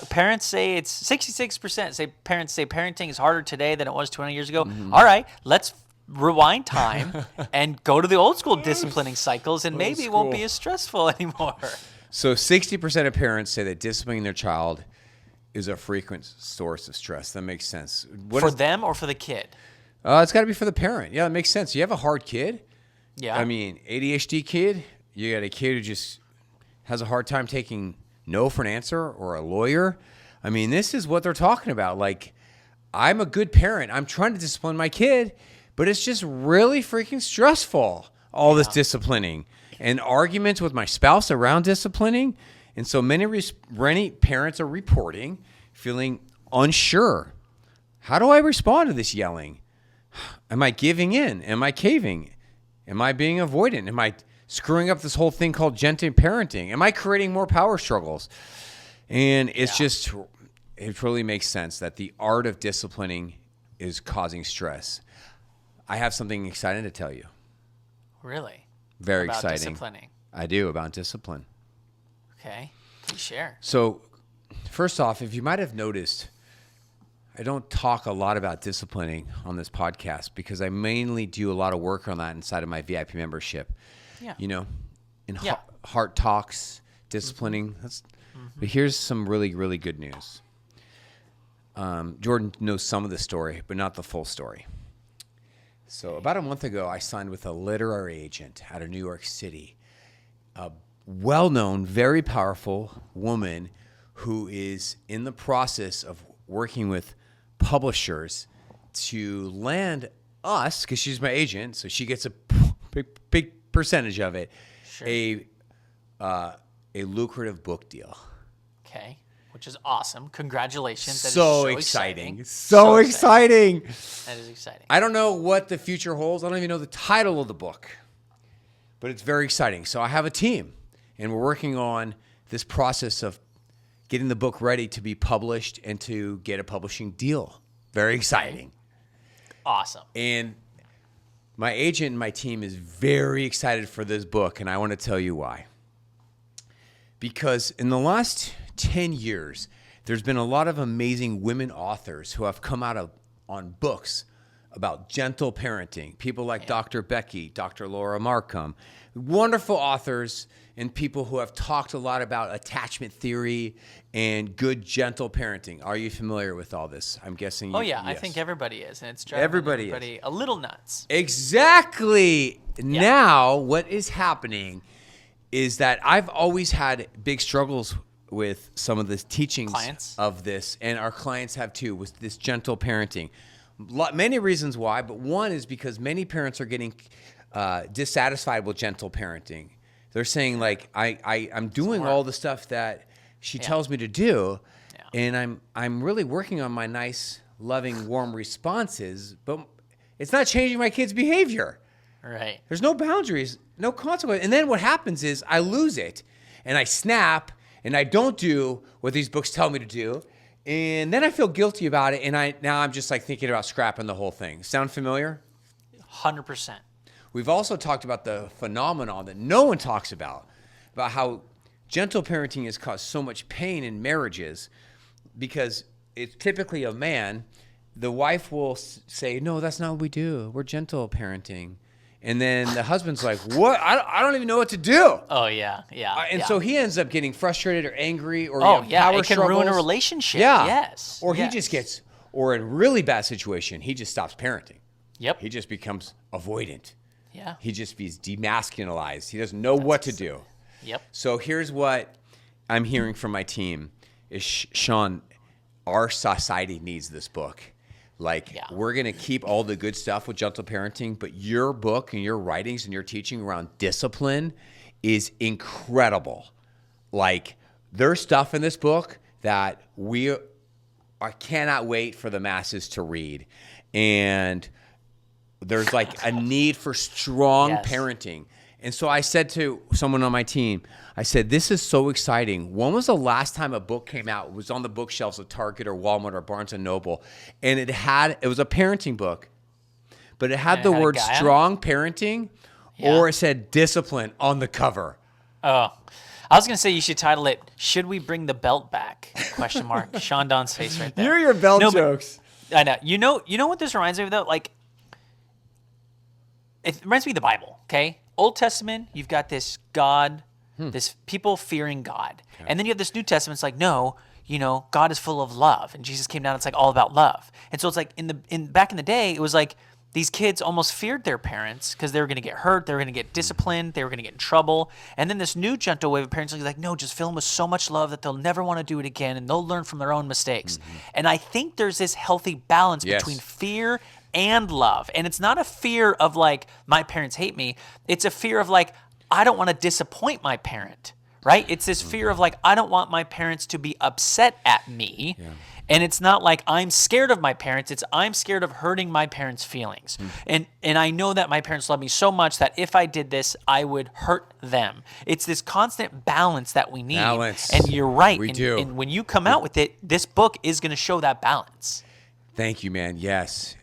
Speaker 2: Parents say it's 66%. Parents say parenting is harder today than it was 20 years ago. Mm-hmm. All right, let's rewind time and go to the old school disciplining cycles, and maybe it won't be as stressful anymore.
Speaker 1: So 60% of parents say that disciplining their child is a frequent source of stress. That makes sense.
Speaker 2: For them or for the kid?
Speaker 1: It's got to be for the parent. Yeah, it makes sense. You have a hard kid.
Speaker 2: Yeah.
Speaker 1: I mean, ADHD kid, you got a kid who just has a hard time taking no for an answer, or a lawyer. I mean, this is what they're talking about. Like, I'm a good parent. I'm trying to discipline my kid, but it's just really freaking stressful, all this disciplining and arguments with my spouse around disciplining. And so many parents are reporting feeling unsure. How do I respond to this yelling? Am I giving in? Am I caving? Am I being avoidant? Am I screwing up this whole thing called gentle parenting? Am I creating more power struggles? And it's just, it really makes sense that the art of disciplining is causing stress. I have something exciting to tell you.
Speaker 2: Really?
Speaker 1: Very
Speaker 2: about
Speaker 1: exciting.
Speaker 2: Disciplining.
Speaker 1: I do, about discipline.
Speaker 2: Okay. Please share.
Speaker 1: So, first off, if you might have noticed, I don't talk a lot about disciplining on this podcast because I mainly do a lot of work on that inside of my VIP membership.
Speaker 2: Yeah.
Speaker 1: You know, in heart talks, disciplining. But here's some really, really good news. Jordan knows some of the story, but not the full story. So about a month ago, I signed with a literary agent out of New York City, a well-known, very powerful woman who is in the process of working with publishers to land us, because she's my agent, so she gets a big percentage of it,
Speaker 2: Sure.
Speaker 1: a lucrative book deal.
Speaker 2: Okay. Which is awesome. Congratulations. That is
Speaker 1: So exciting.
Speaker 2: So
Speaker 1: exciting.
Speaker 2: That is exciting.
Speaker 1: I don't know what the future holds. I don't even know the title of the book, but it's very exciting. So I have a team, and we're working on this process of getting the book ready to be published and to get a publishing deal. Very exciting.
Speaker 2: Awesome.
Speaker 1: And my agent and my team is very excited for this book, and I want to tell you why. Because in the last 10 years, there's been a lot of amazing women authors who have come out on books about gentle parenting. People like Dr. Becky, Dr. Laura Markham, wonderful authors and people who have talked a lot about attachment theory and good, gentle parenting. Are you familiar with all this? I'm guessing you.
Speaker 2: Oh, yeah.
Speaker 1: Yes.
Speaker 2: I think everybody is. And it's driving everybody a little nuts.
Speaker 1: Exactly. Yeah. Now, what is happening is that I've always had big struggles with some of the teachings of this, and our clients have too, with this gentle parenting. Many reasons why, but one is because many parents are getting dissatisfied with gentle parenting. They're saying, like, I'm doing all the stuff that she tells me to do, and I'm really working on my nice, loving, warm responses, but it's not changing my kid's behavior.
Speaker 2: Right.
Speaker 1: There's no boundaries, no consequence. And then what happens is I lose it, and I snap, and I don't do what these books tell me to do, and then I feel guilty about it, and now I'm just like thinking about scrapping the whole thing. Sound familiar?
Speaker 2: 100%.
Speaker 1: We've also talked about the phenomenon that no one talks about how gentle parenting has caused so much pain in marriages, because it's typically a man. The wife will say, no, that's not what we do. We're gentle parenting. And then the husband's like, what? I don't even know what to do.
Speaker 2: Oh, yeah, yeah.
Speaker 1: And so he ends up getting frustrated or angry, or
Speaker 2: power
Speaker 1: it can
Speaker 2: struggles. Ruin a relationship.
Speaker 1: Yeah.
Speaker 2: Yes.
Speaker 1: Or he just gets, or in a really bad situation, he just stops parenting.
Speaker 2: Yep.
Speaker 1: He just becomes avoidant.
Speaker 2: Yeah.
Speaker 1: He just be demasculinized. He doesn't know what to do.
Speaker 2: Yep.
Speaker 1: So here's what I'm hearing from my team is, Sean, our society needs this book. We're going to keep all the good stuff with gentle parenting, but your book and your writings and your teaching around discipline is incredible. There's stuff in this book that I cannot wait for the masses to read. And there's a need for strong parenting. And so I said to someone on my team, I said, this is so exciting. When was the last time a book came out? It was on the bookshelves of Target or Walmart or Barnes & Noble. And it was a parenting book, but it had the word strong parenting, or it said discipline on the cover.
Speaker 2: Oh, I was going to say you should title it, Should We Bring the Belt Back? ? Sean Don's face right there.
Speaker 1: You're your belt jokes.
Speaker 2: I know. You know what this reminds me of, though? It reminds me of the Bible, okay? Old Testament, you've got this God, this people fearing God. Okay. And then you have this New Testament, it's like, no, God is full of love. And Jesus came down, it's all about love. And so it's back in the day, it was these kids almost feared their parents because they were going to get hurt, they were going to get disciplined, they were going to get in trouble. And then this new gentle wave of parents are like, no, just fill them with so much love that they'll never want to do it again, and they'll learn from their own mistakes. Mm-hmm. And I think there's this healthy balance between fear and love. And it's not a fear of my parents hate me. It's a fear of I don't want to disappoint my parent, right? It's this fear of I don't want my parents to be upset at me. Yeah. And it's not like I'm scared of my parents. It's I'm scared of hurting my parents' feelings. And I know that my parents love me so much that if I did this, I would hurt them. It's this constant balance that we need.
Speaker 1: Balance.
Speaker 2: And you're right.
Speaker 1: We
Speaker 2: and,
Speaker 1: do.
Speaker 2: And when you come out with it, this book is going to show that balance.
Speaker 1: Thank you, man. Yes.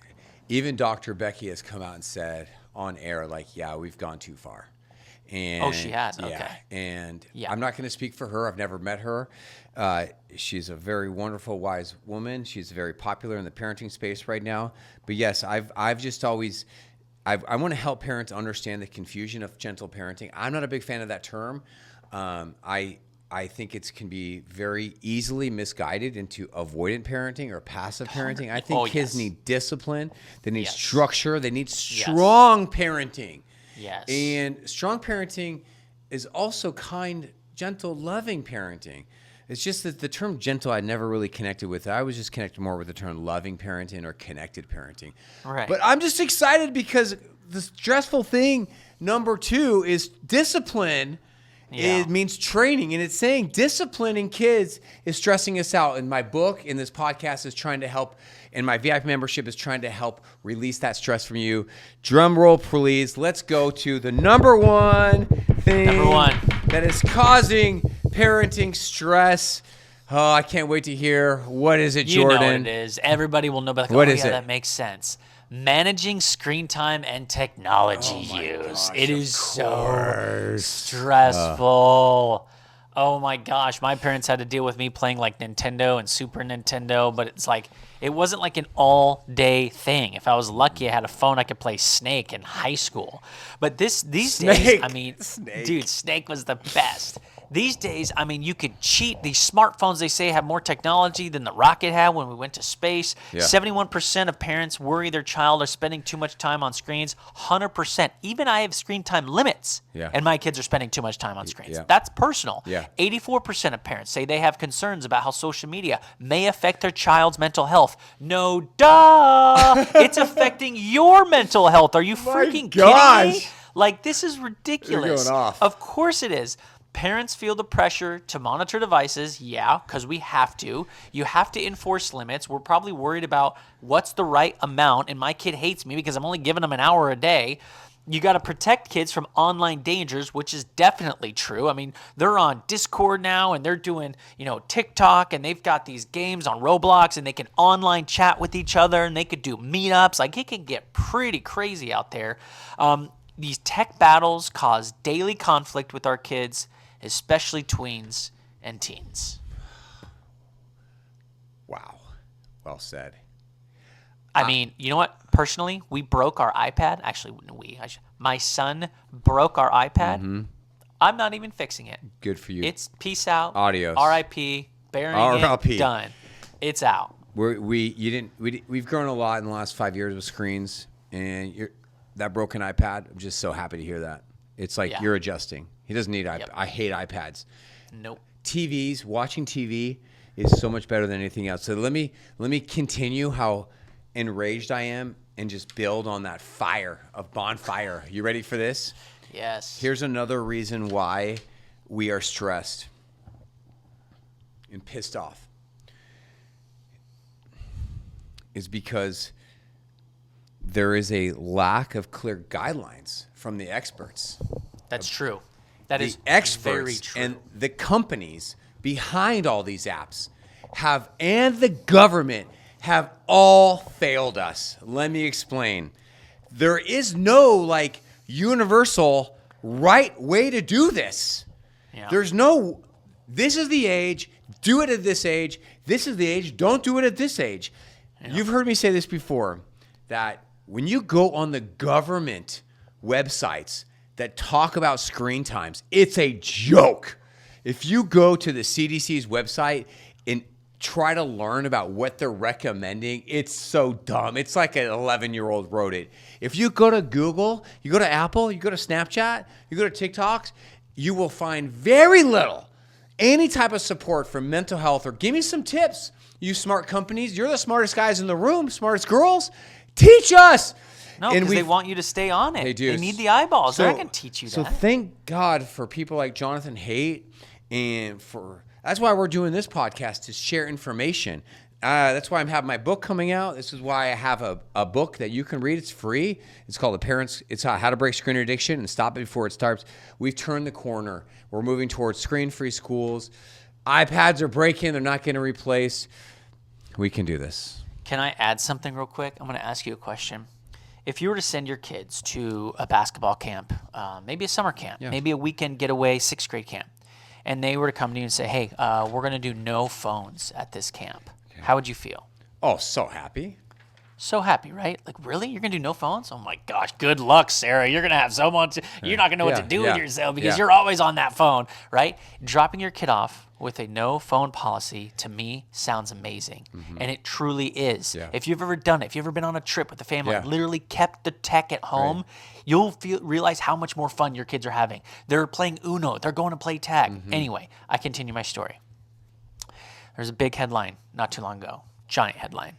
Speaker 1: Even Dr. Becky has come out and said on air, like, yeah, we've gone too far. And,
Speaker 2: oh, she has?
Speaker 1: Yeah.
Speaker 2: Okay.
Speaker 1: And
Speaker 2: Yeah.
Speaker 1: I'm not going to speak for her. I've never met her. She's a very wonderful, wise woman. She's very popular in the parenting space right now. But yes, I've just always, I want to help parents understand the confusion of gentle parenting. I'm not a big fan of that term. I think it can be very easily misguided into avoidant parenting or passive parenting. I think kids need discipline. They need structure. They need strong parenting.
Speaker 2: Yes.
Speaker 1: And strong parenting is also kind, gentle, loving parenting. It's just that the term gentle I never really connected with. I was just connected more with the term loving parenting or connected parenting.
Speaker 2: Right.
Speaker 1: But I'm just excited because the stressful thing, number 2, is discipline.
Speaker 2: Yeah.
Speaker 1: It means training, and it's saying disciplining kids is stressing us out. And my book and this podcast is trying to help, and my VIP membership is trying to help release that stress from you. Drum roll, please. Let's go to the number 1 thing that is causing parenting stress. Oh, I can't wait to hear. What is it, Jordan?
Speaker 2: You know what it is. Everybody will know about it.
Speaker 1: What is it?
Speaker 2: That makes sense. Managing screen time and technology use. It is so stressful. Oh my gosh. My parents had to deal with me playing like Nintendo and Super Nintendo, but it's like, it wasn't like an all day thing. If I was lucky, I had a phone, I could play Snake in high school. But these days, I mean, dude, Snake was the best. These days, I mean, you could cheat. These smartphones, they say, have more technology than the rocket had when we went to space. Yeah. 71% of parents worry their child are spending too much time on screens. 100%. Even I have screen time limits, and my kids are spending too much time on screens. Yeah. That's personal. Yeah. 84% of parents say they have concerns about how social media may affect their child's mental health. No, duh. It's affecting your mental health. Are you freaking kidding me? Like, this is ridiculous.
Speaker 1: You're going off.
Speaker 2: Of course it is. Parents feel the pressure to monitor devices, because we have to. You have to enforce limits. We're probably worried about what's the right amount, and my kid hates me because I'm only giving them an hour a day. You got to protect kids from online dangers, which is definitely true. I mean, they're on Discord now, and they're doing, TikTok, and they've got these games on Roblox, and they can online chat with each other, and they could do meetups. Like, it can get pretty crazy out there. These tech battles cause daily conflict with our kids, especially tweens and teens.
Speaker 1: Wow. Well said.
Speaker 2: I mean, you know what? Personally, we broke our iPad. Actually, my son broke our iPad. Mm-hmm. I'm not even fixing it.
Speaker 1: Good for you.
Speaker 2: It's peace out.
Speaker 1: Adios.
Speaker 2: R.I.P. Burying it. Done. It's out.
Speaker 1: We've grown a lot in the last 5 years with screens, and that broken iPad. I'm just so happy to hear that. It's like you're adjusting. He doesn't need iPad. I hate iPads.
Speaker 2: Nope.
Speaker 1: TVs, watching TV is so much better than anything else. So let me continue how enraged I am and just build on that bonfire. You ready for this?
Speaker 2: Yes.
Speaker 1: Here's another reason why we are stressed and pissed off. Is because there is a lack of clear guidelines from the experts.
Speaker 2: That's true. That is
Speaker 1: experts
Speaker 2: very true.
Speaker 1: And the companies behind all these apps and the government have all failed us. Let me explain. There is no universal right way to do this. Yeah. There's no, this is the age, do it at this age. This is the age, don't do it at this age. Yeah. You've heard me say this before, that when you go on the government websites that talk about screen times, it's a joke. If you go to the CDC's website and try to learn about what they're recommending, it's so dumb. It's like an 11-year-old wrote it. If you go to Google, you go to Apple, you go to Snapchat, you go to TikToks, you will find very little, any type of support for mental health or give me some tips. You smart companies, you're the smartest guys in the room, smartest girls. Teach us.
Speaker 2: No, because they want you to stay on it.
Speaker 1: They do.
Speaker 2: They need the eyeballs. They're not going to teach you that.
Speaker 1: So thank God for people like Jonathan Haidt, and that's why we're doing this podcast, to share information. That's why I'm having my book coming out. This is why I have a book that you can read. It's free. It's called It's How to Break Screen Addiction and Stop It Before It Starts. We've turned the corner. We're moving towards screen-free schools. iPads are breaking. They're not getting replaced. We can do this.
Speaker 2: Can I add something real quick? I'm going to ask you a question. If you were to send your kids to a basketball camp, maybe a summer camp, maybe a weekend getaway, 6th grade camp, and they were to come to you and say, hey, we're going to do no phones at this camp, how would you feel?
Speaker 1: Oh, so happy.
Speaker 2: So happy, right? Like, really? You're going to do no phones? Oh, my gosh. Good luck, Sarah. You're going to have someone you're not going to know what to do with yourself because you're always on that phone, right? Dropping your kid off with a no phone policy, to me, sounds amazing. And it truly is.
Speaker 1: Yeah.
Speaker 2: If you've ever done it, if you've ever been on a trip with the family, literally kept the tech at home, you'll realize how much more fun your kids are having. They're playing Uno. They're going to play tag. Anyway, I continue my story. There's a big headline not too long ago, giant headline.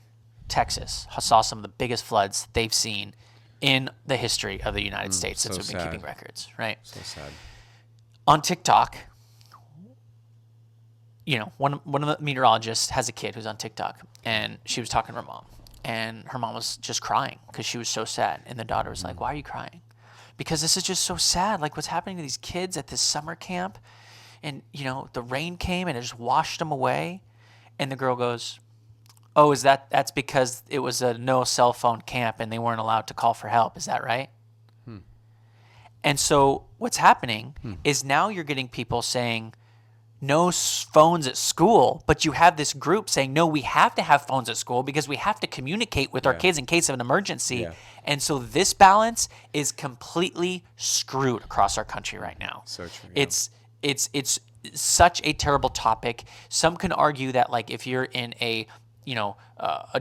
Speaker 2: Texas saw some of the biggest floods they've seen in the history of the United States since we've been keeping records, right?
Speaker 1: So sad.
Speaker 2: On TikTok, one of the meteorologists has a kid who's on TikTok, and she was talking to her mom, and her mom was just crying because she was so sad. And the daughter was like, why are you crying? Because this is just so sad. Like, what's happening to these kids at this summer camp? And, the rain came and it just washed them away. And the girl goes, oh, that's because it was a no cell phone camp and they weren't allowed to call for help. Is that right? And so what's happening is now you're getting people saying no phones at school, but you have this group saying, no, we have to have phones at school because we have to communicate with our kids in case of an emergency. Yeah. And so this balance is completely screwed across our country right now.
Speaker 1: So true.
Speaker 2: Yeah. It's such a terrible topic. Some can argue that, like, if you're in a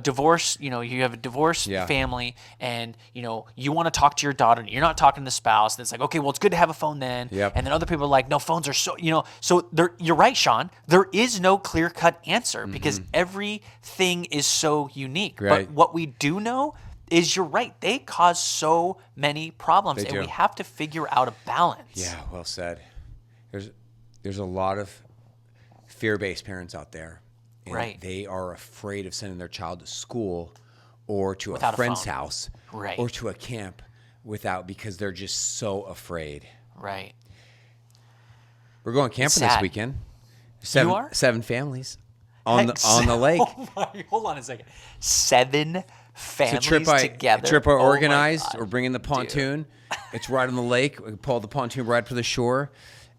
Speaker 2: divorce, you have a divorced family and, you want to talk to your daughter and you're not talking to the spouse. And it's like, okay, well, it's good to have a phone then.
Speaker 1: Yep.
Speaker 2: And then other people are like, no, phones are so, so you're right, Sean. There is no clear cut answer because everything is so unique.
Speaker 1: Right.
Speaker 2: But what we do know is you're right. They cause so many problems and we have to figure out a balance.
Speaker 1: Yeah, well said. There's a lot of fear-based parents out there. And
Speaker 2: right.
Speaker 1: They are afraid of sending their child to school or to
Speaker 2: without
Speaker 1: a friend's house
Speaker 2: right.
Speaker 1: or to a camp because they're just so afraid.
Speaker 2: Right.
Speaker 1: We're going camping this weekend.
Speaker 2: You are?
Speaker 1: 7 families on the lake.
Speaker 2: Oh my, hold on a second. 7 families together.
Speaker 1: A trip I organized. We're bringing the pontoon. It's right on the lake. We pull the pontoon right for the shore.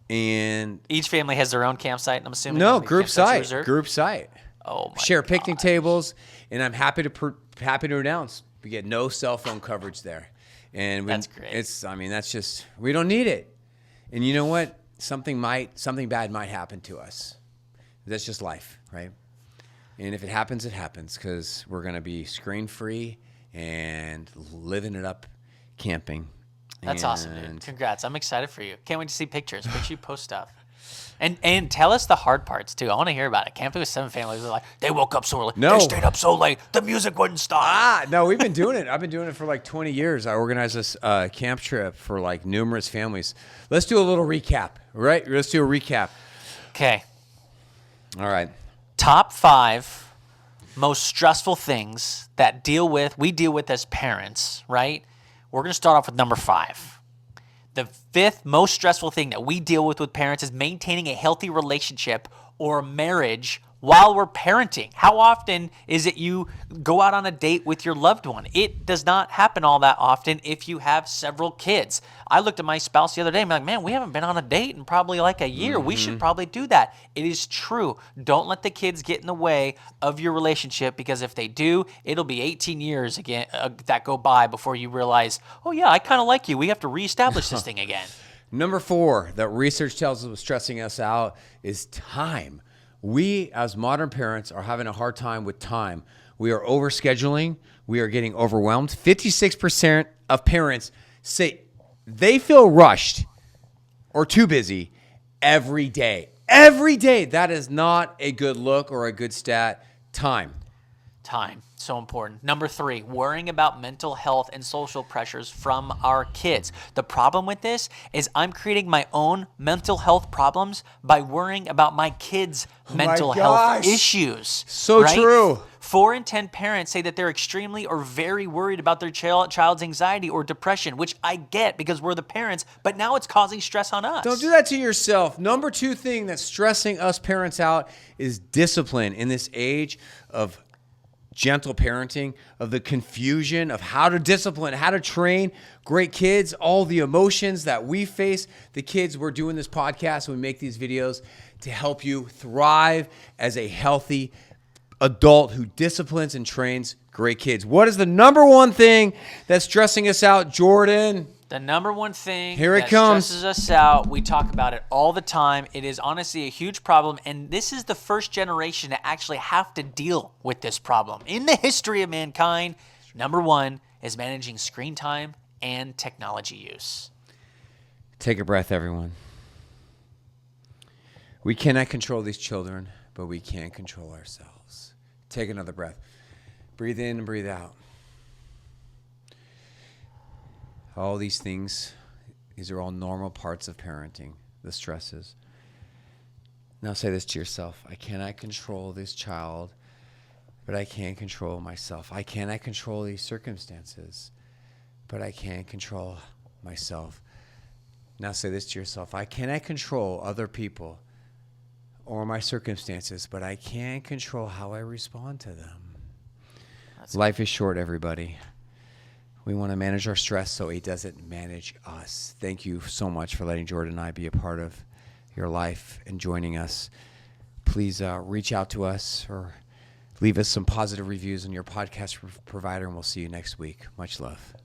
Speaker 1: And
Speaker 2: each family has their own campsite, I'm assuming?
Speaker 1: No, group site. Group site.
Speaker 2: Oh my
Speaker 1: Share picnic tables, and I'm happy to announce we get no cell phone coverage there. And
Speaker 2: that's great.
Speaker 1: That's just, we don't need it. And you know what? Something bad might happen to us. That's just life, right? And if it happens, it happens because we're going to be screen free and living it up camping.
Speaker 2: That's awesome, dude. Congrats. I'm excited for you. Can't wait to see pictures. Make sure you post stuff. And tell us the hard parts, too. I want to hear about it. Camping with 7 families. They're like, they woke up so early.
Speaker 1: No.
Speaker 2: They stayed up so late. The music wouldn't stop.
Speaker 1: No, we've been doing it. I've been doing it for like 20 years. I organized this camp trip for like numerous families. Let's do a little recap, right? Let's do a recap.
Speaker 2: Okay.
Speaker 1: All right.
Speaker 2: Top 5 most stressful things that we deal with as parents, right? We're going to start off with number 5. The 5th most stressful thing that we deal with parents is maintaining a healthy relationship or marriage while we're parenting. How often is it you go out on a date with your loved one? It does not happen all that often if you have several kids. I looked at my spouse the other day and I'm like, man, we haven't been on a date in probably like a year. We should probably do that. It is true. Don't let the kids get in the way of your relationship because if they do, it'll be 18 years again that go by before you realize, oh yeah, I kind of like you. We have to reestablish this thing again.
Speaker 1: Number 4 that research tells us was stressing us out is time. We, as modern parents, are having a hard time with time. We are overscheduling. We are getting overwhelmed. 56% of parents say they feel rushed or too busy every day. Every day. That is not a good look or a good stat. Time.
Speaker 2: Time. So important. Number 3, worrying about mental health and social pressures from our kids. The problem with this is I'm creating my own mental health problems by worrying about my kids' mental health issues.
Speaker 1: So true.
Speaker 2: 4 in 10 parents say that they're extremely or very worried about their child's anxiety or depression, which I get because we're the parents, but now it's causing stress on us.
Speaker 1: Don't do that to yourself. Number 2 thing that's stressing us parents out is discipline in this age of gentle parenting, of the confusion of how to discipline, how to train great kids, all the emotions that we face. The kids, we're doing this podcast and we make these videos to help you thrive as a healthy adult who disciplines and trains great kids. What is the number 1 thing that's stressing us out, Jordan?
Speaker 2: The number 1 thing
Speaker 1: Here it
Speaker 2: that
Speaker 1: comes.
Speaker 2: stresses us out, we talk about it all the time. It is honestly a huge problem, and this is the first generation to actually have to deal with this problem. In the history of mankind, number 1 is managing screen time and technology use.
Speaker 1: Take a breath, everyone. We cannot control these children, but we can control ourselves. Take another breath. Breathe in and breathe out. All these things, these are all normal parts of parenting, the stresses. Now say this to yourself. I cannot control this child, but I can control myself. I cannot control these circumstances, but I can control myself. Now say this to yourself. I cannot control other people or my circumstances, but I can control how I respond to them. Life is short, everybody. We want to manage our stress so it doesn't manage us. Thank you so much for letting Jordan and I be a part of your life and joining us. Please reach out to us or leave us some positive reviews on your podcast provider, and we'll see you next week. Much love.